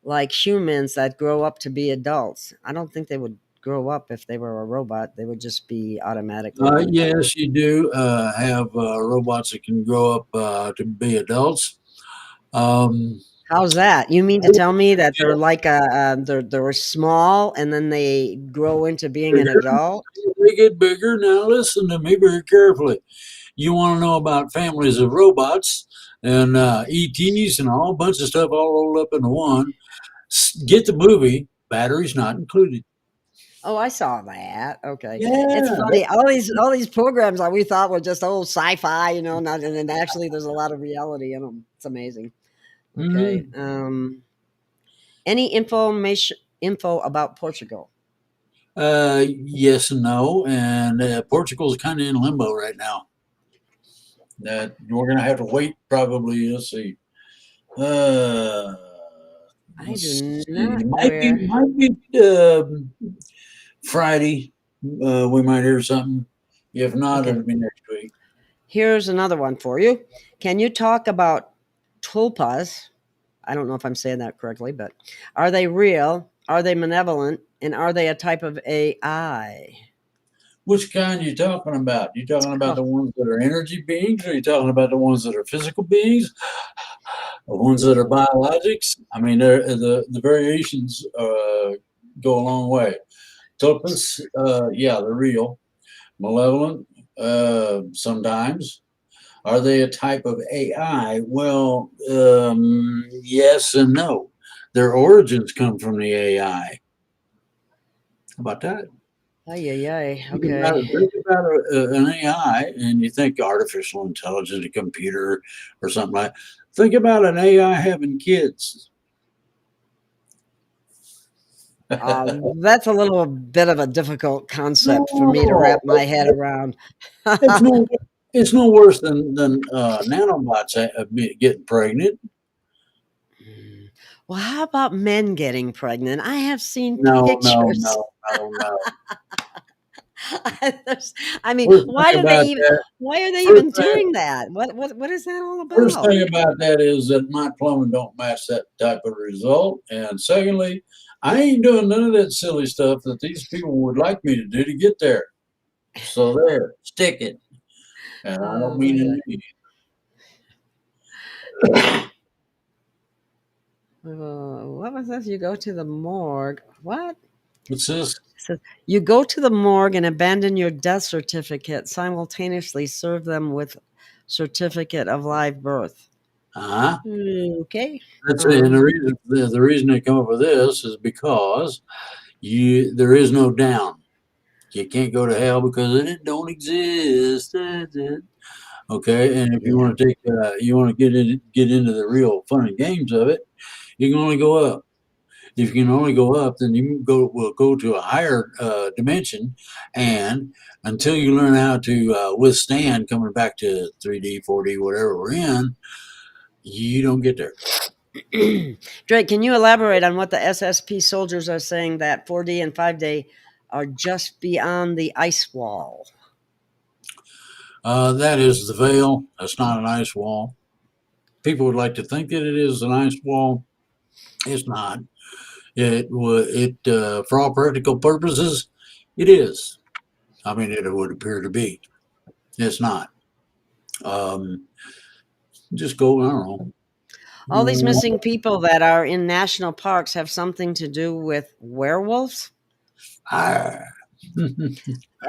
like humans that grow up to be adults? I don't think they would grow up if they were a robot. They would just be automatically. Yes, you do have robots that can grow up to be adults. Um, How's that? You mean to tell me that they're like they're small and then they grow into being an bigger, adult? they get bigger. Now, listen to me very carefully. You want to know about families of robots and ETs and a whole bunch of stuff all rolled up into one. Get the movie. Batteries not included. Oh, I saw that. Okay, it's Yeah, funny. All these programs that we thought were just old sci-fi, not, and then actually there's a lot of reality in them. It's amazing. Okay. mhm. Any info about Portugal? Yes and no, and Portugal's kind of in limbo right now. That we're gonna have to wait. Probably, let's see. Uh, I let's do see. not where. Might be Friday. We might hear something. If not, Okay, it'll be next week. here's another one for you. Can you talk about tulpas? I don't know if I'm saying that correctly, but are they real? Are they malevolent? And are they a type of AI? Which kind are you talking about? You talking about Oh, the ones that are energy beings, or you talking about the ones that are physical beings, the ones that are biologics? I mean, the variations go a long way. Tulpas, yeah, they're real. Malevolent, sometimes. Are they a type of AI? Well, yes and no. Their origins come from the AI. How about that? ay, ay, ay. Think about Okay. it. Think about an AI, and you think artificial intelligence, a computer, or something like. Think about an AI having kids. That's a little bit of a difficult concept for me to No, wrap my head around. it's no, it's no worse than nanobots getting pregnant. Mm. Well, how about men getting pregnant? I have seen No, no, pictures. no, no, no. I mean, First thing about that, why are they first even thing, doing that? What is that all first about? thing about that is that my plumbing don't match that type of result. And secondly, I ain't doing none of that silly stuff that these people would like me to do to get there. So there, stick it. And I don't Oh mean my it god. mean. What was this? You go to the morgue. What? What's this? It says, you go to the morgue and abandon your death certificate, simultaneously serve them with certificate of live birth. Uh-huh. Okay. That's it. And Um, the reason they come up with this is because there is no down. You can't go to hell because it don't exist. That's it. Okay, and if you yeah. want to get into the real fun and games of it, you can only go up. If you can only go up, then you will go to a higher dimension, and until you learn how to withstand coming back to 3D, 4D, whatever we're in, you don't get there. Drake, can you elaborate on what the SSP soldiers are saying that 4D and 5D are just beyond the ice wall? That is the veil. That's not an ice wall. People would like to think that it is an ice wall. It's not. For all practical purposes, it is. I mean, it would appear to be. It's not. Um, just go. I don't All these know. missing people that are in national parks have something to do with werewolves? Ah.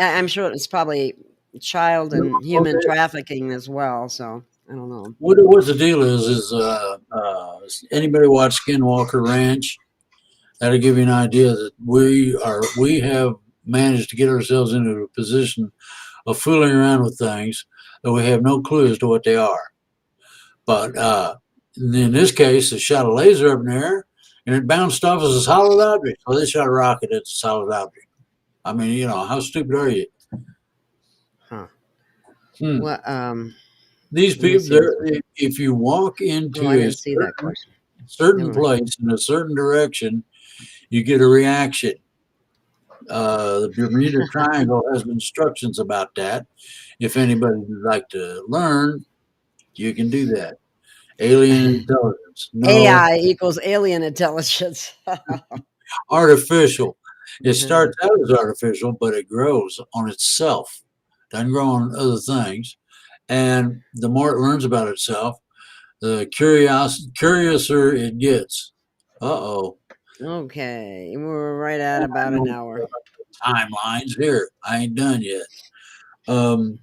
I'm sure it's probably child and human trafficking as well. So I don't know. What the deal is anybody watch Skinwalker Ranch? That'll give you an idea that we have managed to get ourselves into a position of fooling around with things that we have no clue as to what they are. But in this case, they shot a laser up in the air and it bounced off as a solid object. So they shot a rocket at a solid object. I mean, you know, how stupid are you? Huh. Hmm. Well, These let me people, see. if you walk into Oh, I a didn't see that question. certain Never mind. place in a certain direction, you get a reaction. The Bermuda Triangle has instructions about that. If anybody would like to learn, you can do that. Alien intelligence. No, AI equals alien intelligence. artificial. It starts out as artificial, but it grows on itself. Doesn't grow on other things. And the more it learns about itself, the curiouser it gets. Uh-oh. Okay, we're right at about an hour. Timelines here. I ain't done yet. Um,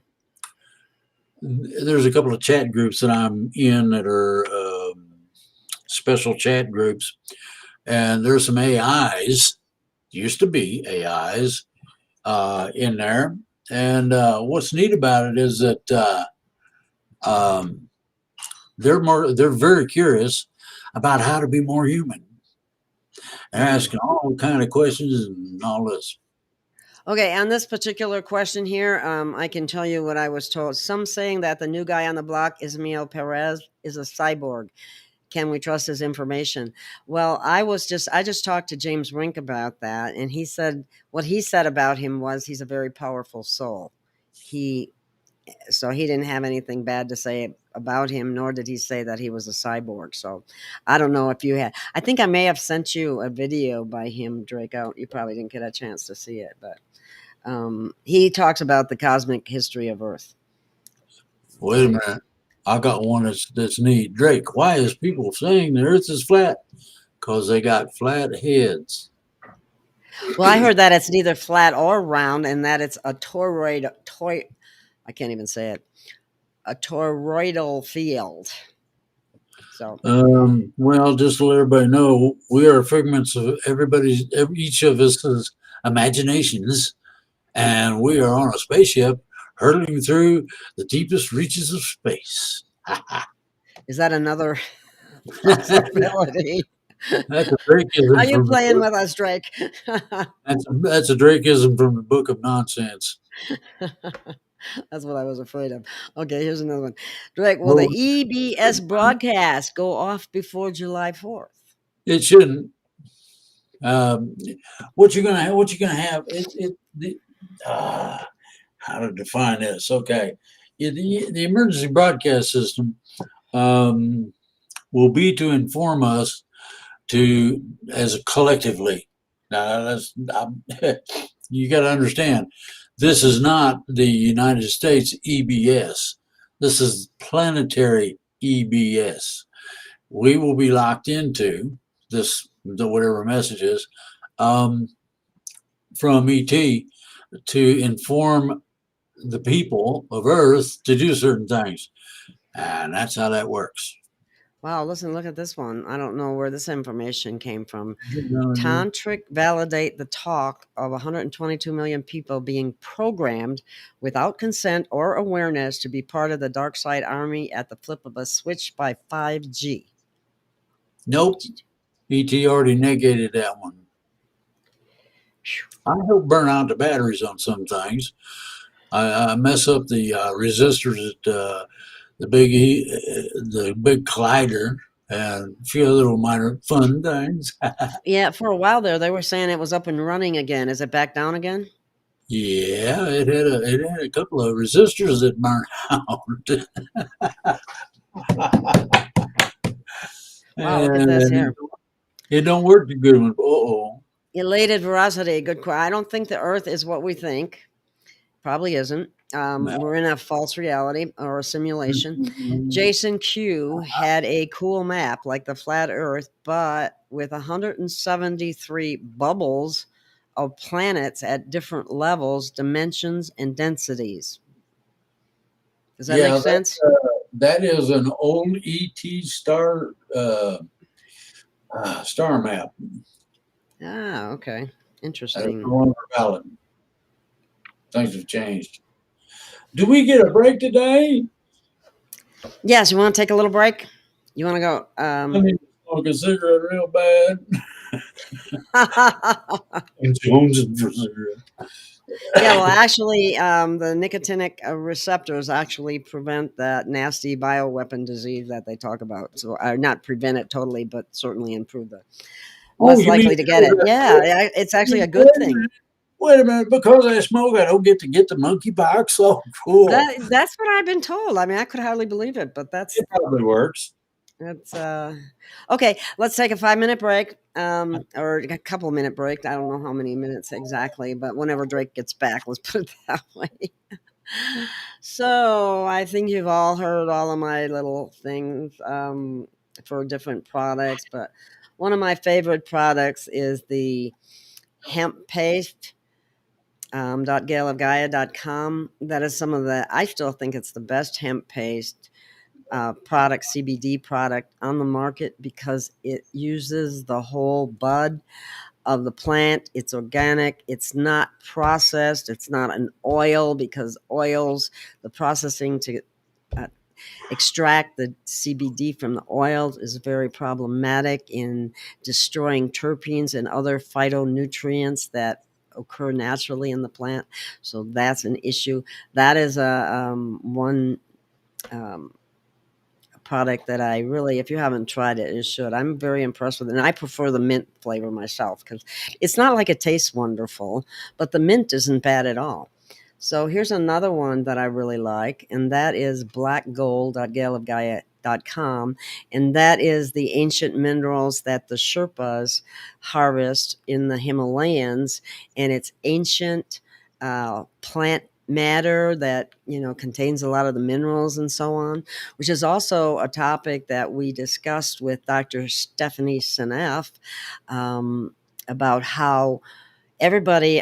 there's a couple of chat groups that I'm in that are special chat groups, and there's some AIs, used to be AIs, in there. And what's neat about it is that um, they're very curious about how to be more human. They're asking all kind of questions and all this. Okay, on this particular question here, I can tell you what I was told. Some saying that the new guy on the block, Ismael Perez, is a cyborg. Can we trust his information? Well, I just talked to James Rink about that, and he said what he said about him was he's a very powerful soul. He he didn't have anything bad to say about him, nor did he say that he was a cyborg. So I don't know if you had. I think I may have sent you a video by him, Drake. Out. You probably didn't get a chance to see it, but he talks about the cosmic history of Earth. Wait a minute. I got one that's neat. Drake, why is people saying the earth is flat? Because they got flat heads. Well, I heard that it's neither flat or round, and that it's a I can't even say it. A toroidal field. So, Well, just to let everybody know, we are figments of each of us' imaginations, and we are on a spaceship hurtling through the deepest reaches of space. is that another possibility? That's a Are Drakeism you from the playing book. with us, Drake? That's a Drakeism from the Book of Nonsense. That's what I was afraid of. Okay, here's another one. Drake, will the Well, EBS broadcast go off before July 4th? it shouldn't. Um, what you're gonna have? What you're gonna have? How to define this? Okay, the emergency broadcast system um, will be to inform us to as a collectively. Now you got to understand, this is not the United States EBS. This is planetary EBS. We will be locked into the whatever message is um, from ET to inform the people of Earth to do certain things, and that's how that works. Wow, listen, look at this one. I don't know where this information came from. Mhm. Tantric validate the talk of 122 million people being programmed without consent or awareness to be part of the dark side army at the flip of a switch by 5G. Nope. ET already negated that one. I help burn out the batteries on some things. I mess up the resistors at the big collider and a few other little minor fun things. Yeah, for a while there, they were saying it was up and running again. Is it back down again? Yeah, it had a couple of resistors that burned out. Wow, look at this And here. it don't work too good when Elated veracity. Good. I don't think the Earth is what we think. Probably isn't. We're in a false reality or a simulation. Jason Q had a cool map like the flat Earth, but with 173 bubbles of planets at different levels, dimensions, and densities. Does that make yeah, sense? that is an old ET star map. Ah, okay. That's Interesting. no longer valid. Things have changed. Do we get a break today? Yes, you want to take a little break? You want to go? I mean, smoke a cigarette real bad. And Jonesing for cigarette. Yeah, well, actually, the nicotinic receptors actually prevent that nasty bioweapon disease that they talk about. So, not prevent it totally, but certainly improve the Oh, less you mean likely to get it. Yeah, it's actually a good thing. wait a minute, because I smoke, I don't get to get the monkeypox. Oh, cool. That's what I've been told. I mean, I could hardly believe it, but It probably works. that's okay. Let's take a 5 minute break, or a couple minute break. I don't know how many minutes exactly, but whenever Drake gets back, let's put it that way. So I think you've all heard all of my little things for different products, but one of my favorite products is the hemp paste. .gailofgaia.com. That is some of the. I still think it's the best hemp paste product, CBD product on the market because it uses the whole bud of the plant. It's organic. It's not processed. It's not an oil because oils, the processing to uh, extract the CBD from the oils is very problematic in destroying terpenes and other phytonutrients that occur naturally in the plant. So that's an issue. That is a one um, product that I really, if you haven't tried it, you should. I'm very impressed with it. And I prefer the mint flavor myself because it's not like it tastes wonderful, but the mint isn't bad at all. So here's another one that I really like, and that is blackgold.gailofgaia.com. And that is the ancient minerals that the Sherpas harvest in the Himalayas. And it's ancient plant matter that contains a lot of the minerals and so on, which is also a topic that we discussed with Dr. Stephanie Seneff about how everybody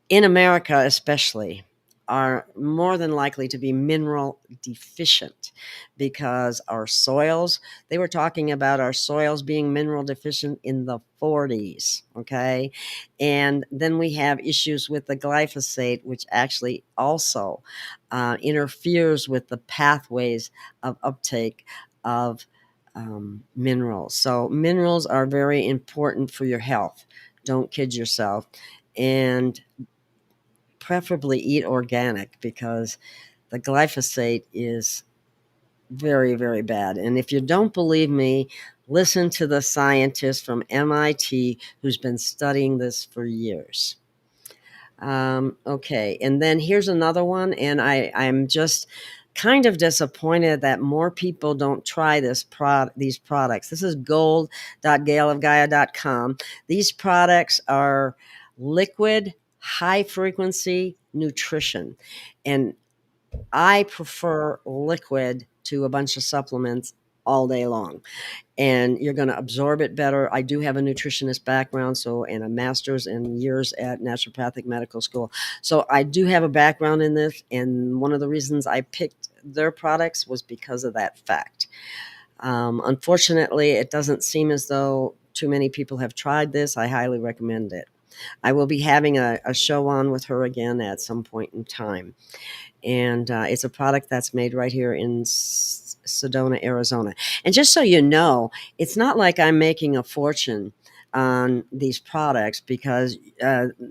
in America, especially, are more than likely to be mineral deficient because our soils, they were talking about our soils being mineral deficient in the 40s. Okay. And then we have issues with the glyphosate, which actually also interferes with the pathways of uptake of minerals. So, minerals are very important for your health. Don't kid yourself. And preferably eat organic because the glyphosate is very, very bad. And if you don't believe me, listen to the scientist from MIT who's been studying this for years. Okay, and then here's another one, and I'm just kind of disappointed that more people don't try these products. This is gold.gailofgaia.com. These products are liquid, high frequency nutrition, and I prefer liquid to a bunch of supplements all day long, and you're going to absorb it better. I do have a nutritionist background, and a master's and years at naturopathic medical school. So I do have a background in this, and one of the reasons I picked their products was because of that fact. Unfortunately, it doesn't seem as though too many people have tried this. I highly recommend it. I will be having a show on with her again at some point in time. And it's a product that's made right here in Sedona, Arizona. And just so you know, it's not like I'm making a fortune on these products because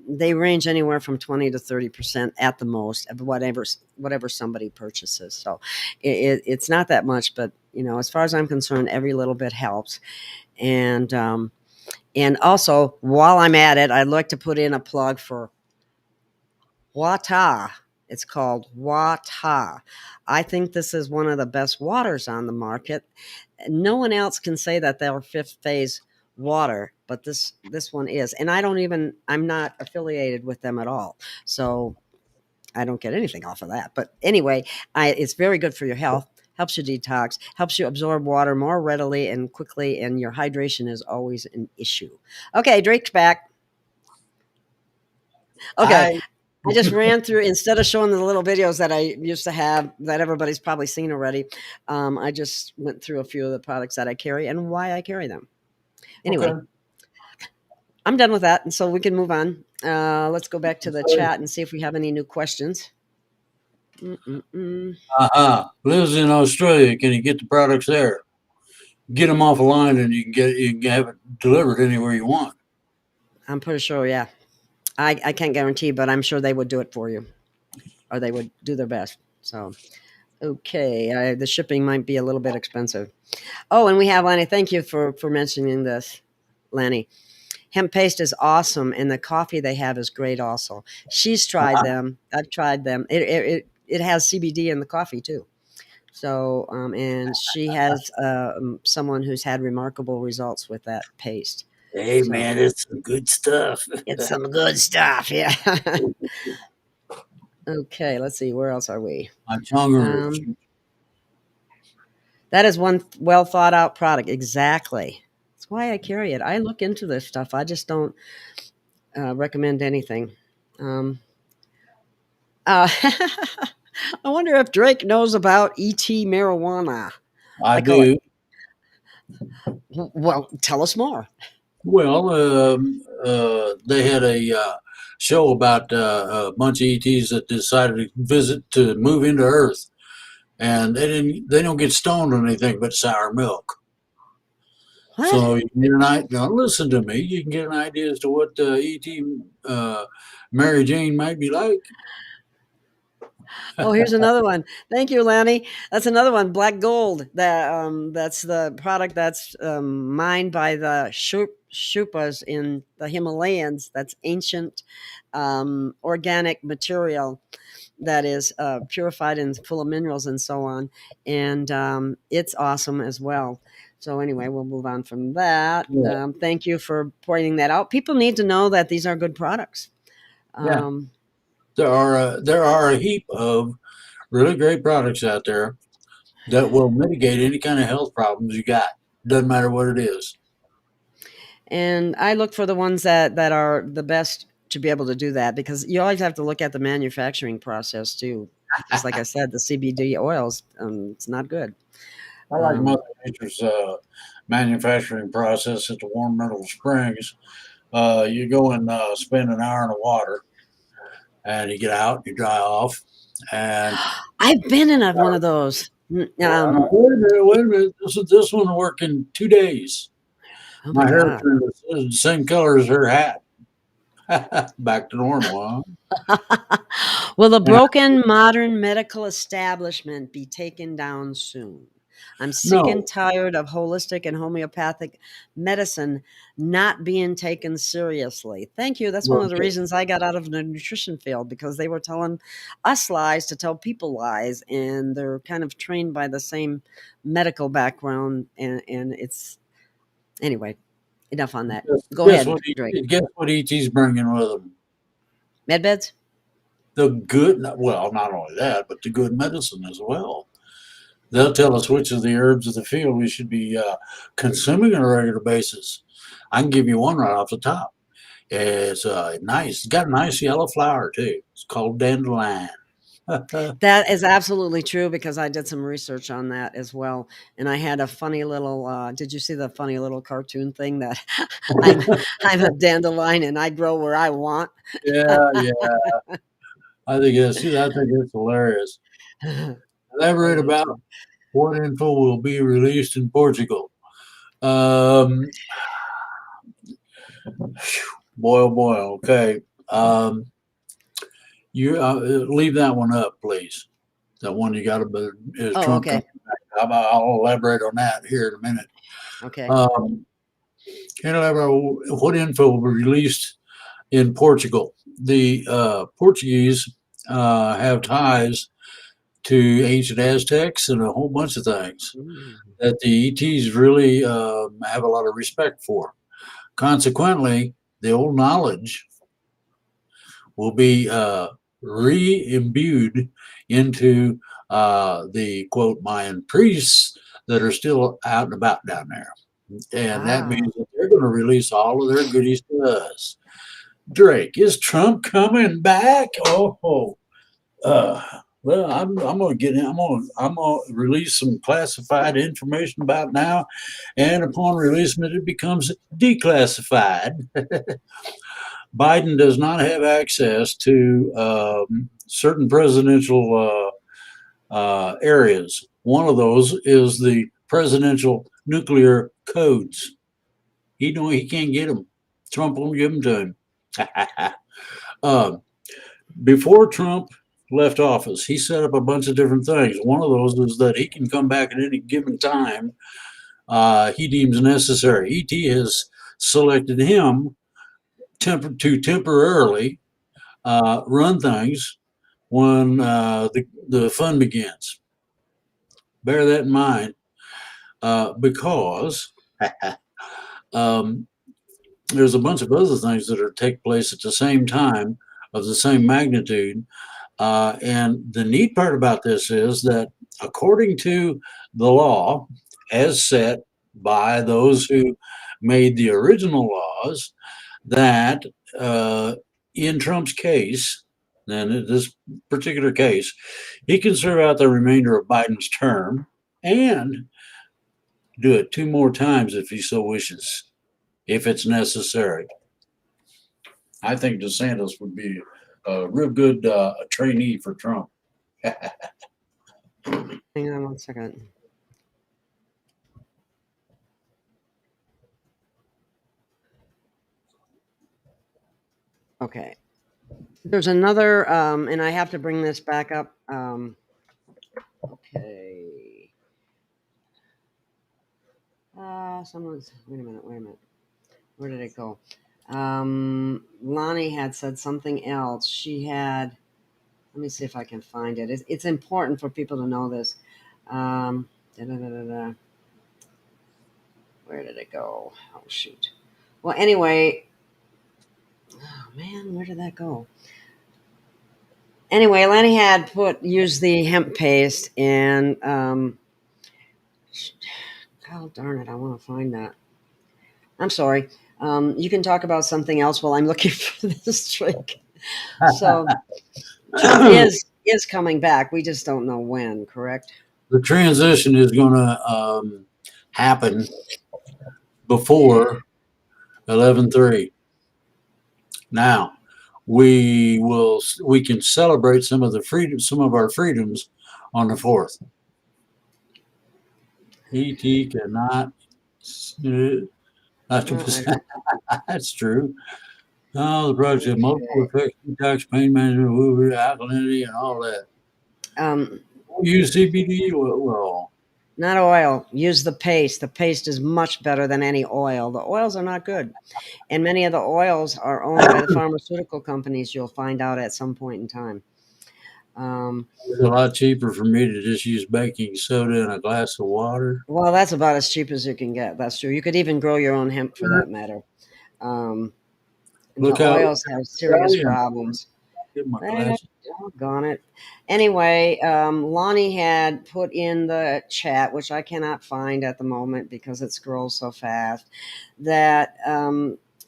they range anywhere from 20 to 30% at the most of whatever somebody purchases. So it's not that much, but as far as I'm concerned, every little bit helps. And also, while I'm at it, I'd like to put in a plug for Wata. It's called Wata. I think this is one of the best waters on the market. No one else can say that they're fifth phase water, but this one is. And I'm not affiliated with them at all. So I don't get anything off of that. But anyway, it's very good for your health. Helps you detox, helps you absorb water more readily and quickly, and your hydration is always an issue. Okay, Drake's back. Okay, I I just ran through instead of showing the little videos that I used to have that everybody's probably seen already. I just went through a few of the products that I carry and why I carry them. okay. Anyway, I'm done with that, and so we can move on. Let's go back to the chat and see if we have any new questions. Mm-mm-mm. Lives in Australia. Can you get the products there? Get them off a line, and you can have it delivered anywhere you want. I'm pretty sure, yeah. I can't guarantee, but I'm sure they would do it for you, or they would do their best. So, okay, the shipping might be a little bit expensive. Oh, and we have Lanny. Thank you for mentioning this, Lanny. Hemp paste is awesome, and the coffee they have is great. Also, she's tried them. I've tried them. It has CBD in the coffee too. So, and she has someone who's had remarkable results with that paste. Hey So man, it's some good stuff. it's some good stuff. Yeah. Okay, let's see. Where else are we? My tongue. That is one well thought out product. Exactly. That's why I carry it. I look into this stuff. I just don't recommend anything. I wonder if Drake knows about ET marijuana. I call do. Well, tell us more. Well, they had a show about a bunch of ETs that decided to move into Earth, and they don't get stoned on anything but sour milk. What? So you can get an idea. Now listen to me. You can get an idea as to what ET Mary Jane might be like. Oh, here's another one. Thank you, Lanny. That's another one. Black gold. That's the product that's mined by the Sherpas in the Himalayas. That's ancient organic material that is purified and full of minerals and so on. And it's awesome as well. So anyway, we'll move on from that. Yeah. Thank you for pointing that out. People need to know that these are good products. Yeah. There are a heap of really great products out there that will mitigate any kind of health problems you got. Doesn't matter what it is. And I look for the ones that are the best to be able to do that because you always have to look at the manufacturing process too. Just like I said, the CBD oils, it's not good. I like Mother Nature's manufacturing process at the Warm Meadow Springs. You go and spend an hour in the water, and you get out, you dry off, and I've been in one of those. wait a minute. This one worked in 2 days. Oh My my hair God. turned the same color as her hat. Back to normal, huh? Will the broken modern medical establishment be taken down soon? I'm sick and No. tired of holistic and homeopathic medicine not being taken seriously. Thank you. That's one of the Okay. reasons I got out of the nutrition field because they were telling us lies to tell people lies, and they're kind of trained by the same medical background. And it's anyway, enough on that. Go ahead, Drake. Guess what ET's bringing with them? Med beds? The good, well, not only that, but the good medicine as well. They'll tell us which of the herbs of the field we should be consuming on a regular basis. I can give you one right off the top. It's nice. It's got a nice yellow flower too. It's called dandelion. That is absolutely true because I did some research on that as well, and I had a funny little. Did you see the funny little cartoon thing that I'm I'm a dandelion and I grow where I want? Yeah, yeah. I think it's hilarious. Elaborate That is about true. what info will be released in Portugal. Um, boy, oh boy. Okay. Um, you leave that one up, please. That one you got about is Oh, Trump coming okay, back. I'll elaborate on that here in a minute. okay. Um, can I elaborate what info will be released in Portugal? The Portuguese have ties to ancient Aztecs and a whole bunch of things Mm. that the ETs really have a lot of respect for. Consequently, the old knowledge will be re-imbued into the quote Mayan priests that are still out and about down there, and that Ah, means that they're going to release all of their goodies to us. Drake, is Trump coming back? Oh, uh, well, I'm going to get in. I'm going to release some classified information about now, and upon releasement, it becomes declassified. Biden does not have access to certain presidential areas. One of those is the presidential nuclear codes. He can't get them. Trump won't give them to him. uh, Before Trump left office, he set up a bunch of different things. One of those is that he can come back at any given time he deems necessary. ET has selected him to temporarily run things when the fun begins. Bear that in mind because um, there's a bunch of other things that are take place at the same time of the same magnitude. And the neat part about this is that according to the law, as set by those who made the original laws, that uh, in Trump's case, and in this particular case, he can serve out the remainder of Biden's term and do it two more times if he so wishes, if it's necessary. I think DeSantis would be a real good trainee for Trump. hang on one second. Okay. There's another, and I have to bring this back up. Okay. Someone's, wait a minute, wait a minute. Where did it go? Lonnie had said something else. She had, let me see if I can find it. It's important for people to know this. Da, da, da, da, da. Where did it go? Oh, shoot. Well, anyway, oh man, where did that go? Anyway, Lenny had used the hemp paste and oh darn it, I want to find that. I'm sorry. You can talk about something else while I'm looking for this trick. So Trump The is coming back. We just don't know when. Correct? transition is going to happen before 11/3. Now, we can celebrate some of our freedoms on the 4th. ET cannot. Not to I don't. That's true. Oh, the project have multiple Okay. effects, detox, pain management, alkalinity, and all that. Um, Use CBD oil. Not oil. Use the paste. The paste is much better than any oil. The oils are not good, and many of the oils are owned by the pharmaceutical companies. You'll find out at some point in time. Um, It's a lot cheaper for me to just use baking soda and a glass of water. well, that's about as cheap as you can get. That's true. You could even grow your own hemp for that matter. Um, the Look out, oils have serious Australian. problems. Get my Eh, glasses. doggone it. Anyway, Lonnie had put in the chat, which I cannot find at the moment because it scrolls so fast, that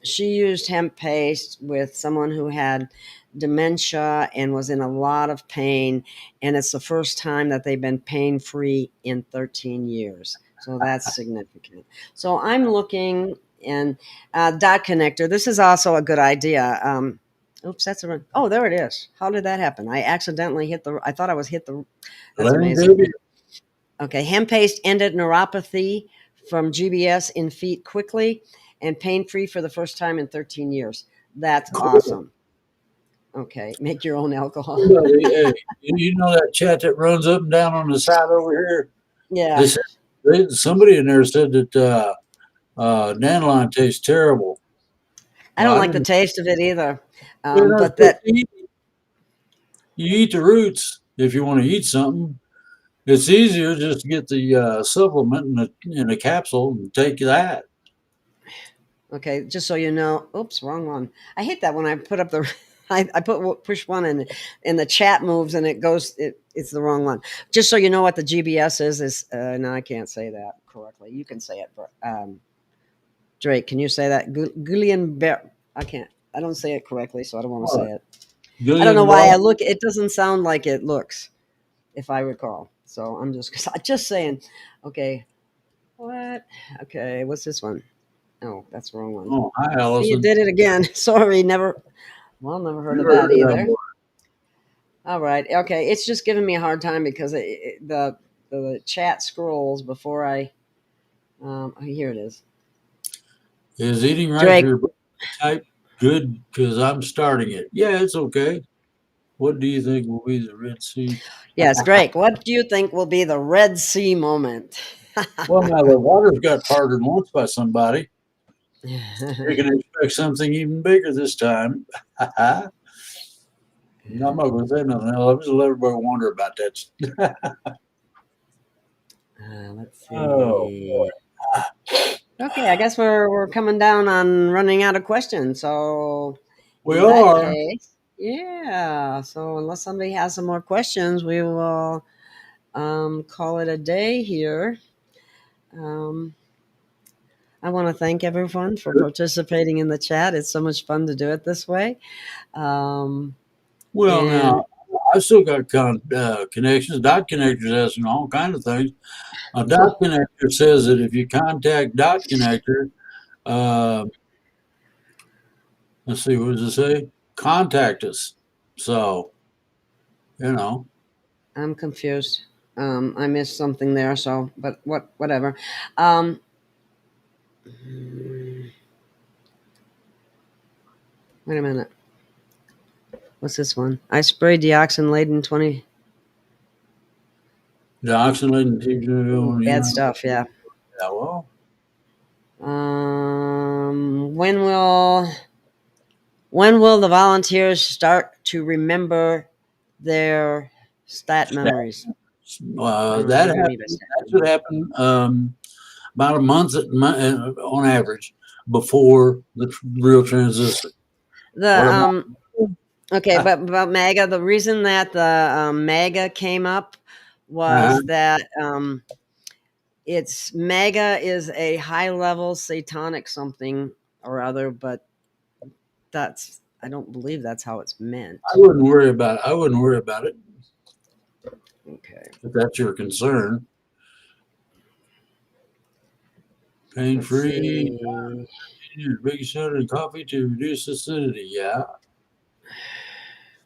she used hemp paste with someone who had dementia and was in a lot of pain. And it's the first time that they've been pain free in 13 years. So that's significant. So I'm looking and dot connector. This is also a good idea. Oops, that's a run. Oh, there it is. How did that happen? I accidentally hit the. I thought I was hit the. That's Learn, amazing. baby. Okay, hemp paste ended neuropathy from GBS in feet quickly and pain free for the first time in 13 years. That's awesome. Okay, make your own alcohol. Somebody, hey, you know that chat that runs up and down on the side over here? Yeah, They said somebody in there said that dandelion tastes terrible. I Well, don't I like the didn't. taste of it either. You're not But supposed that to eat. You eat the roots if you want to eat something. It's easier just to get the supplement in a capsule and take that. okay, just so you know. Oops, wrong one. I hate that when I put up the. I put push one and the chat moves and it goes. It's the wrong one. Just so you know what the GBS is. No, I can't say that correctly. You can say it, Drake. Can you say that? Guillain Bear. I can't. I don't say it correctly, so I don't want to What? say it. I don't know Gillian why I Ross? look. It doesn't sound like it looks, if I recall. So I'm just saying. Okay, what? Okay, what's this one? Oh, that's the wrong one. Oh, hi, See, you Allison. did it again. Sorry, never. Well, never heard of Never that heard that either. one. All right, okay. It's just giving me a hard time because the chat scrolls before I. Here it is. Is eating right for Drake. your brain type good? Because I'm starting it. Yeah, it's okay. What do you think will be the Red Sea? Yes, Drake. What do you think will be the Red Sea moment? Well, now the waters got parted once by somebody. We can expect something even bigger this time. I'm not going to say nothing else. I'll just let everybody wonder about that. Let's Oh, boy. see. Okay, I guess we're coming down on running out of questions. So We in that are. case, yeah. So unless somebody has some more questions, we will call it a day here. Um, I want to thank everyone for participating in the chat. It's so much fun to do it this way. Um, Well, and now, I still got connections. Dot connectors asking all kind of things. A dot connector says that if you contact dot connector, uh, let's see, what does it say? Contact us. So, you know, I'm confused. I missed something there. So, but whatever. Um, wait a minute. What's this one? I sprayed deoxin-laden 20. the oxalating Ooh, TGO, bad stuff. Yeah. yeah, well, When will the volunteers start to remember their stat memories? I don't know. that What do you mean by happened. stat That should memory? happen about a month on average before the real transition. What The about? Okay, but about MAGA, the reason that the MAGA came up Uh-huh. was that it's MAGA is a high level satanic something or other, but I don't believe that's how it's I meant. wouldn't worry about it. I wouldn't worry about it Okay. if that's your concern. Pain Let's free, see. baking soda and coffee to reduce acidity. Yeah.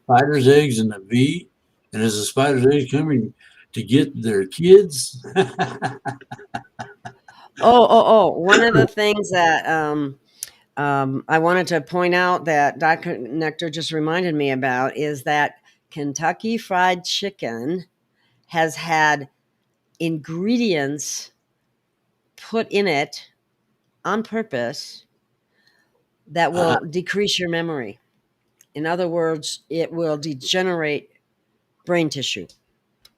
Spider's eggs in the V. And is the spider's eggs coming to get their kids? One of the things that I wanted to point out that Dr. Nectar just reminded me about is that Kentucky Fried Chicken has had ingredients put in it on purpose that will decrease your memory. In other words, it will degenerate brain tissue.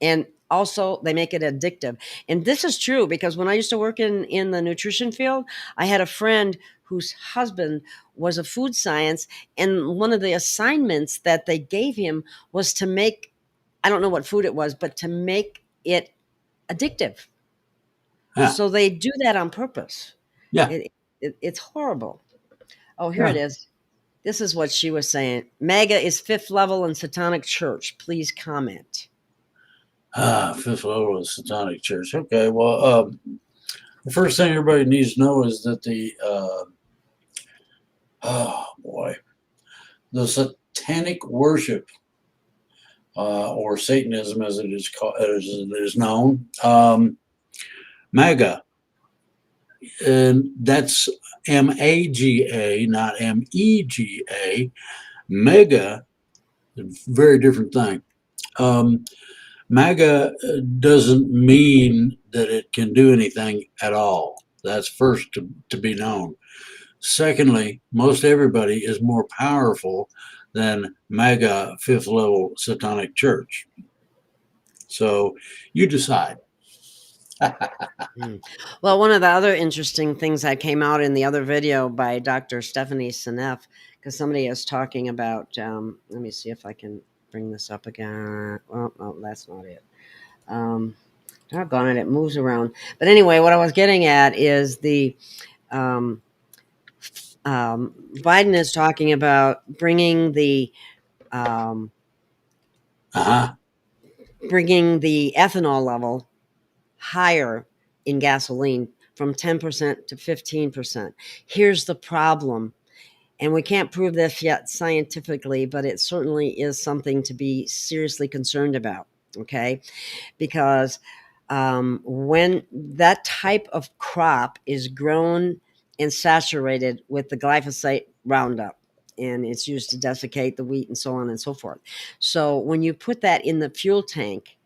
And also, they make it addictive. And this is true because when I used to work in the nutrition field, I had a friend whose husband was a food science. And one of the assignments that they gave him was to make, I don't know what food it was, but to make it addictive. Yeah. So they do that on purpose. Yeah. It's horrible. Oh, here Yeah. it is. This is what she was saying. Mega is 5th level in Satanic Church. Please comment. Fifth level of Satanic Church. Okay, well, the first thing everybody needs to know is that the satanic worship, or Satanism, as it is called, as it is known, MAGA, and that's MAGA, not MEGA. Mega, very different thing. MAGA doesn't mean that it can do anything at all. That's first to be known. Secondly, most everybody is more powerful than MAGA 5th level Satanic Church. So you decide. Well, one of the other interesting things that came out in the other video by Dr. Stephanie Seneff, because somebody is talking about, let me see if I can bring this up again. Well, no, that's not it. Doggone it, it moves around. But anyway, what I was getting at is the Biden is talking about bringing the bringing the ethanol level higher in gasoline from 10% to 15%. Here's the problem, and we can't prove this yet scientifically, but it certainly is something to be seriously concerned about, okay? Because when that type of crop is grown and saturated with the glyphosate Roundup, and it's used to desiccate the wheat and so on and so forth. So when you put that in the fuel tank,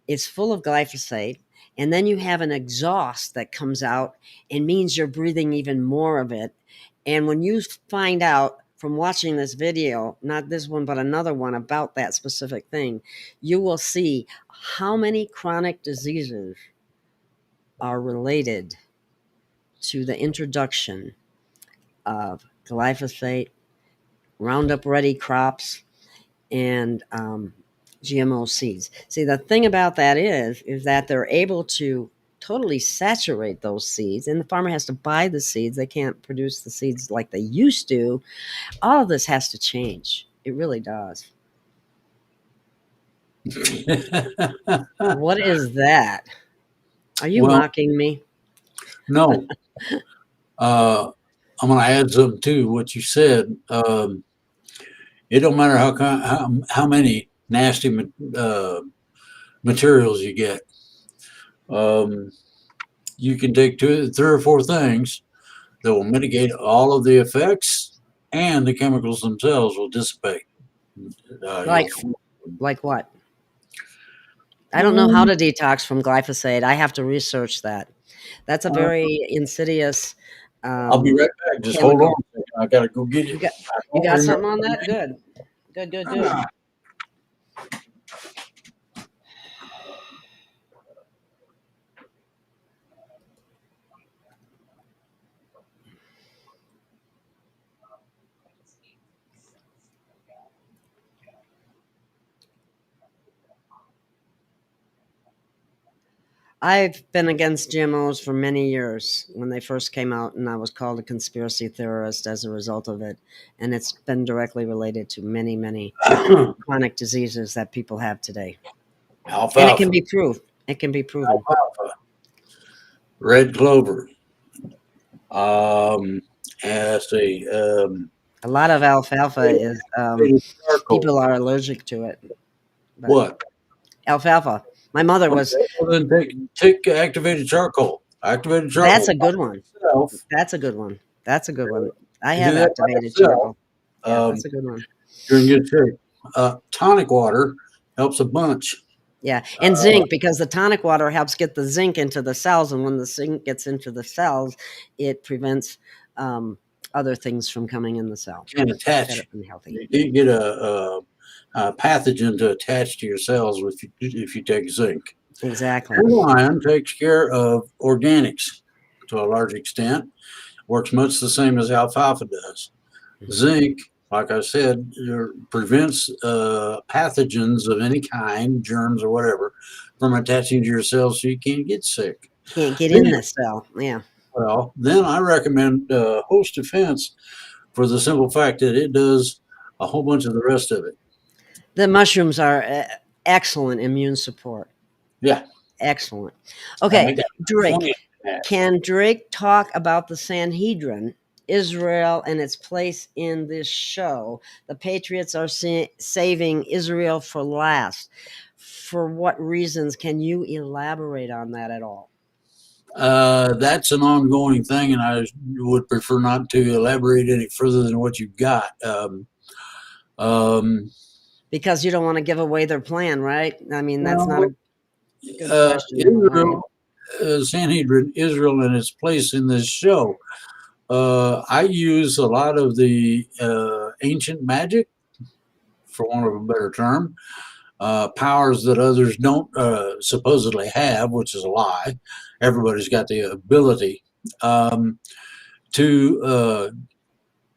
it's full of glyphosate, and then you have an exhaust that comes out and means you're breathing even more of it. And when you find out from watching this video, not this one, but another one about that specific thing, you will see how many chronic diseases are related to the introduction of glyphosate, Roundup Ready crops, and GMO seeds. See, the thing about that is that they're able to totally saturate those seeds, and the farmer has to buy the seeds. They can't produce the seeds like they used to. All of this has to change. It really does. What is that? Are you mocking me? No. I'm going to add something to what you said. It don't matter how many nasty materials you get. You can take 2, 3, or 4 things that will mitigate all of the effects, and the chemicals themselves will dissipate. Like what? I don't know how to detox from glyphosate. I have to research that. That's a very insidious. I'll be right back. Just chemical. Hold on. I gotta go get it. You got something on that? Good. I've been against GMOs for many years when they first came out, and I was called a conspiracy theorist as a result of it. And it's been directly related to many, many chronic diseases that people have today. Alfalfa. And it can be proved. It can be proven. Alfalfa. Red clover. Let's see. A lot of alfalfa is people are allergic to it. What? Alfalfa. My mother was. Well, then take activated charcoal. Activated charcoal. That's a good one. That's a good one. That's a good one. I have activated charcoal. Yeah, that's a good one. You're in good shape. Tonic water helps a bunch. Yeah, and zinc, because the tonic water helps get the zinc into the cells, and when the zinc gets into the cells, it prevents other things from coming in the cell. Can't attach. You can't get a pathogen to attach to your cells if you take zinc. Exactly. Iron takes care of organics to a large extent. Works much the same as alfalfa does. Zinc, like I said, prevents pathogens of any kind, germs or whatever, from attaching to your cells so you can't get sick. Can't get in the cell, yeah. Well, then I recommend host defense for the simple fact that it does a whole bunch of the rest of it. The mushrooms are excellent immune support. Yeah. Excellent. I Okay, make that point Drake. in that. Can Drake talk about the Sanhedrin, Israel, and its place in this show? The Patriots are saving Israel for last. For what reasons? Can you elaborate on that at all? That's an ongoing thing, and I would prefer not to elaborate any further than what you've got. Because you don't want to give away their plan, right? I mean, that's not Well, a good question in a way. Israel, Sanhedrin, Israel, and its place in this show. I use a lot of the ancient magic, for want of a better term, powers that others don't supposedly have, which is a lie. Everybody's got the ability to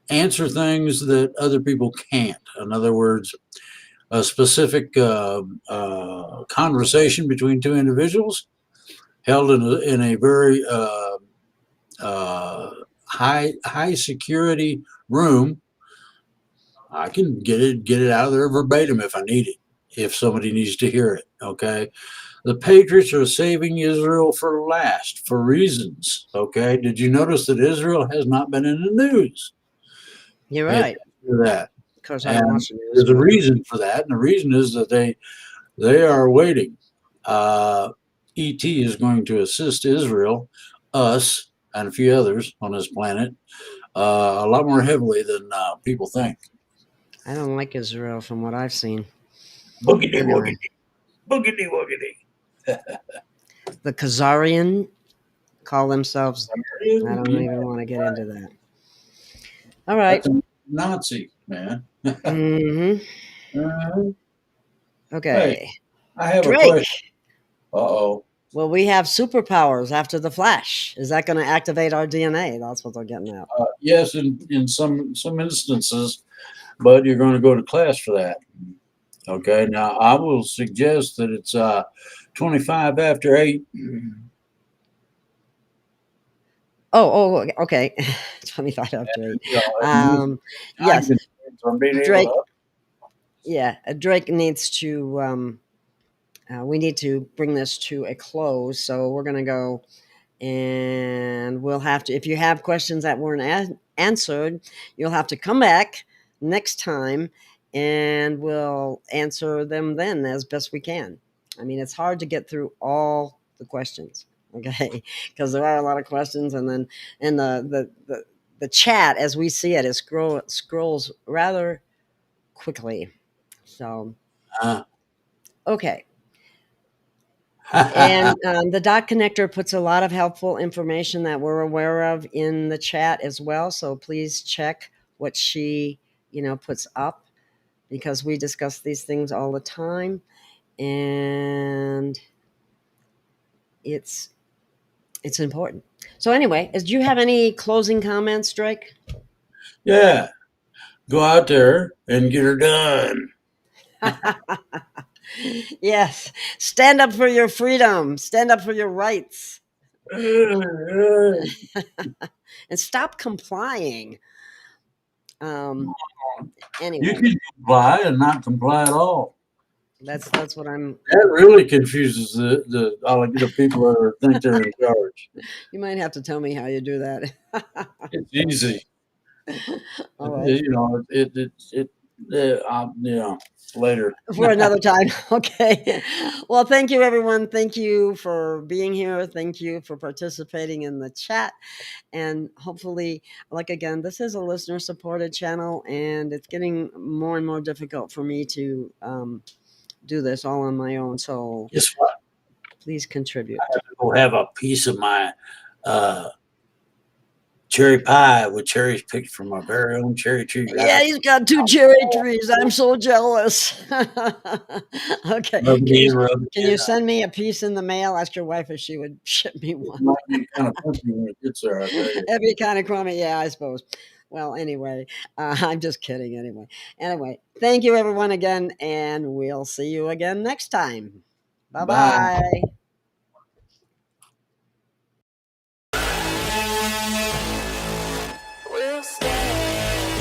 answer things that other people can't. In other words, a specific conversation between two individuals held in a very high security room. I can get it out of there verbatim if I need it, if somebody needs to hear it. Okay. The Patriots are saving Israel for last for reasons. Okay. Did you notice that Israel has not been in the news? You're right. That. Of course, I don't watch the news. There's a reason for that, and the reason is that they are waiting. ET is going to assist Israel, us, and a few others on this planet a lot more heavily than people think. I don't like Israel from what I've seen. Boogity woogity. Boogity woogity. The Khazarian call themselves. I don't even want to get into that. All right. That's a Nazi, man. Mm-hmm. Okay. Hey, I have Drake. a question. Uh-oh. Well, we have superpowers after the Flash. Is that going to activate our DNA? That's what they're getting at. Yes, in some instances, but you're going to go to class for that. Okay. Now, I will suggest that it's 25 after 8. Oh, okay. 25 after 8. Yes. Drake. Yeah, Drake needs to. We need to bring this to a close, so we're going to go, and we'll have to. If you have questions that weren't answered, you'll have to come back next time, and we'll answer them then as best we can. I mean, it's hard to get through all the questions, okay? Because there are a lot of questions, and then the chat as we see it is scrolls rather quickly. So, okay. And the dot connector puts a lot of helpful information that we're aware of in the chat as well. So please check what she, puts up, because we discuss these things all the time, and it's important. So anyway, do you have any closing comments, Drake? Yeah. Go out there and get her done. Yes. Stand up for your freedom. Stand up for your rights. And stop complying. Anyway. You can comply and not comply at all. That's what I'm. That really confuses the people that think they're in charge. You might have to tell me how you do that. It's easy. All right. Later. For another time. Okay. Well, thank you, everyone. Thank you for being here. Thank you for participating in the chat. And hopefully, again, this is a listener-supported channel, and it's getting more and more difficult for me to do this all on my own. So guess what? Please contribute. I have to go have a piece of my cherry pie with cherries picked from our very own cherry tree. Yeah, he's got 2 cherry trees. I'm so jealous. Okay. Can you send me a piece in the mail? Ask your wife if she would ship me one. Kind of funky when it gets there. Every kind of crummy. Yeah, I suppose. Well, anyway, I'm just kidding. Anyway, thank you, everyone, again, and we'll see you again next time. Bye-bye. We'll stay.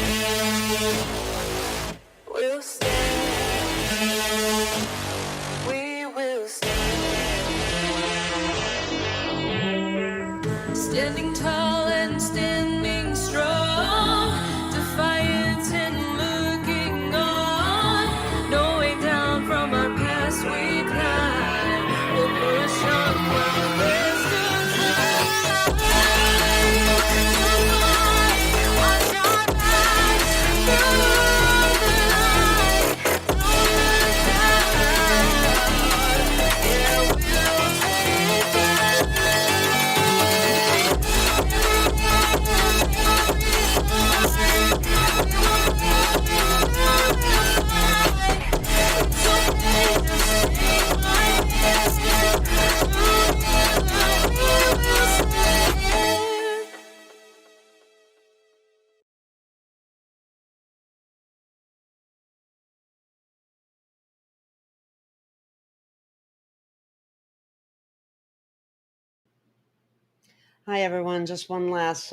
Hi, everyone. Just one last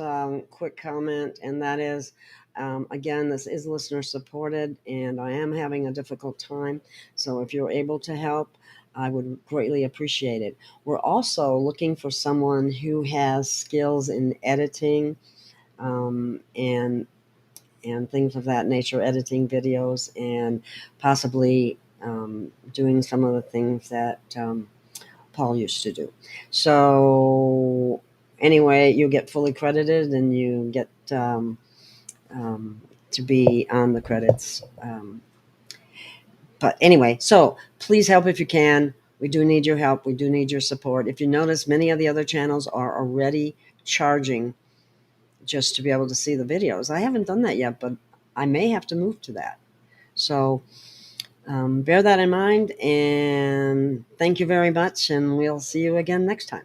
quick comment, and that is again, this is listener supported, and I am having a difficult time. So if you're able to help, I would greatly appreciate it. We're also looking for someone who has skills in editing and things of that nature, editing videos, and possibly doing some of the things that Paul used to do. So anyway, you get fully credited and you get um, to be on the credits. But anyway, so please help if you can. We do need your help. We do need your support. If you notice, many of the other channels are already charging just to be able to see the videos. I haven't done that yet, but I may have to move to that. So bear that in mind, and thank you very much, and we'll see you again next time.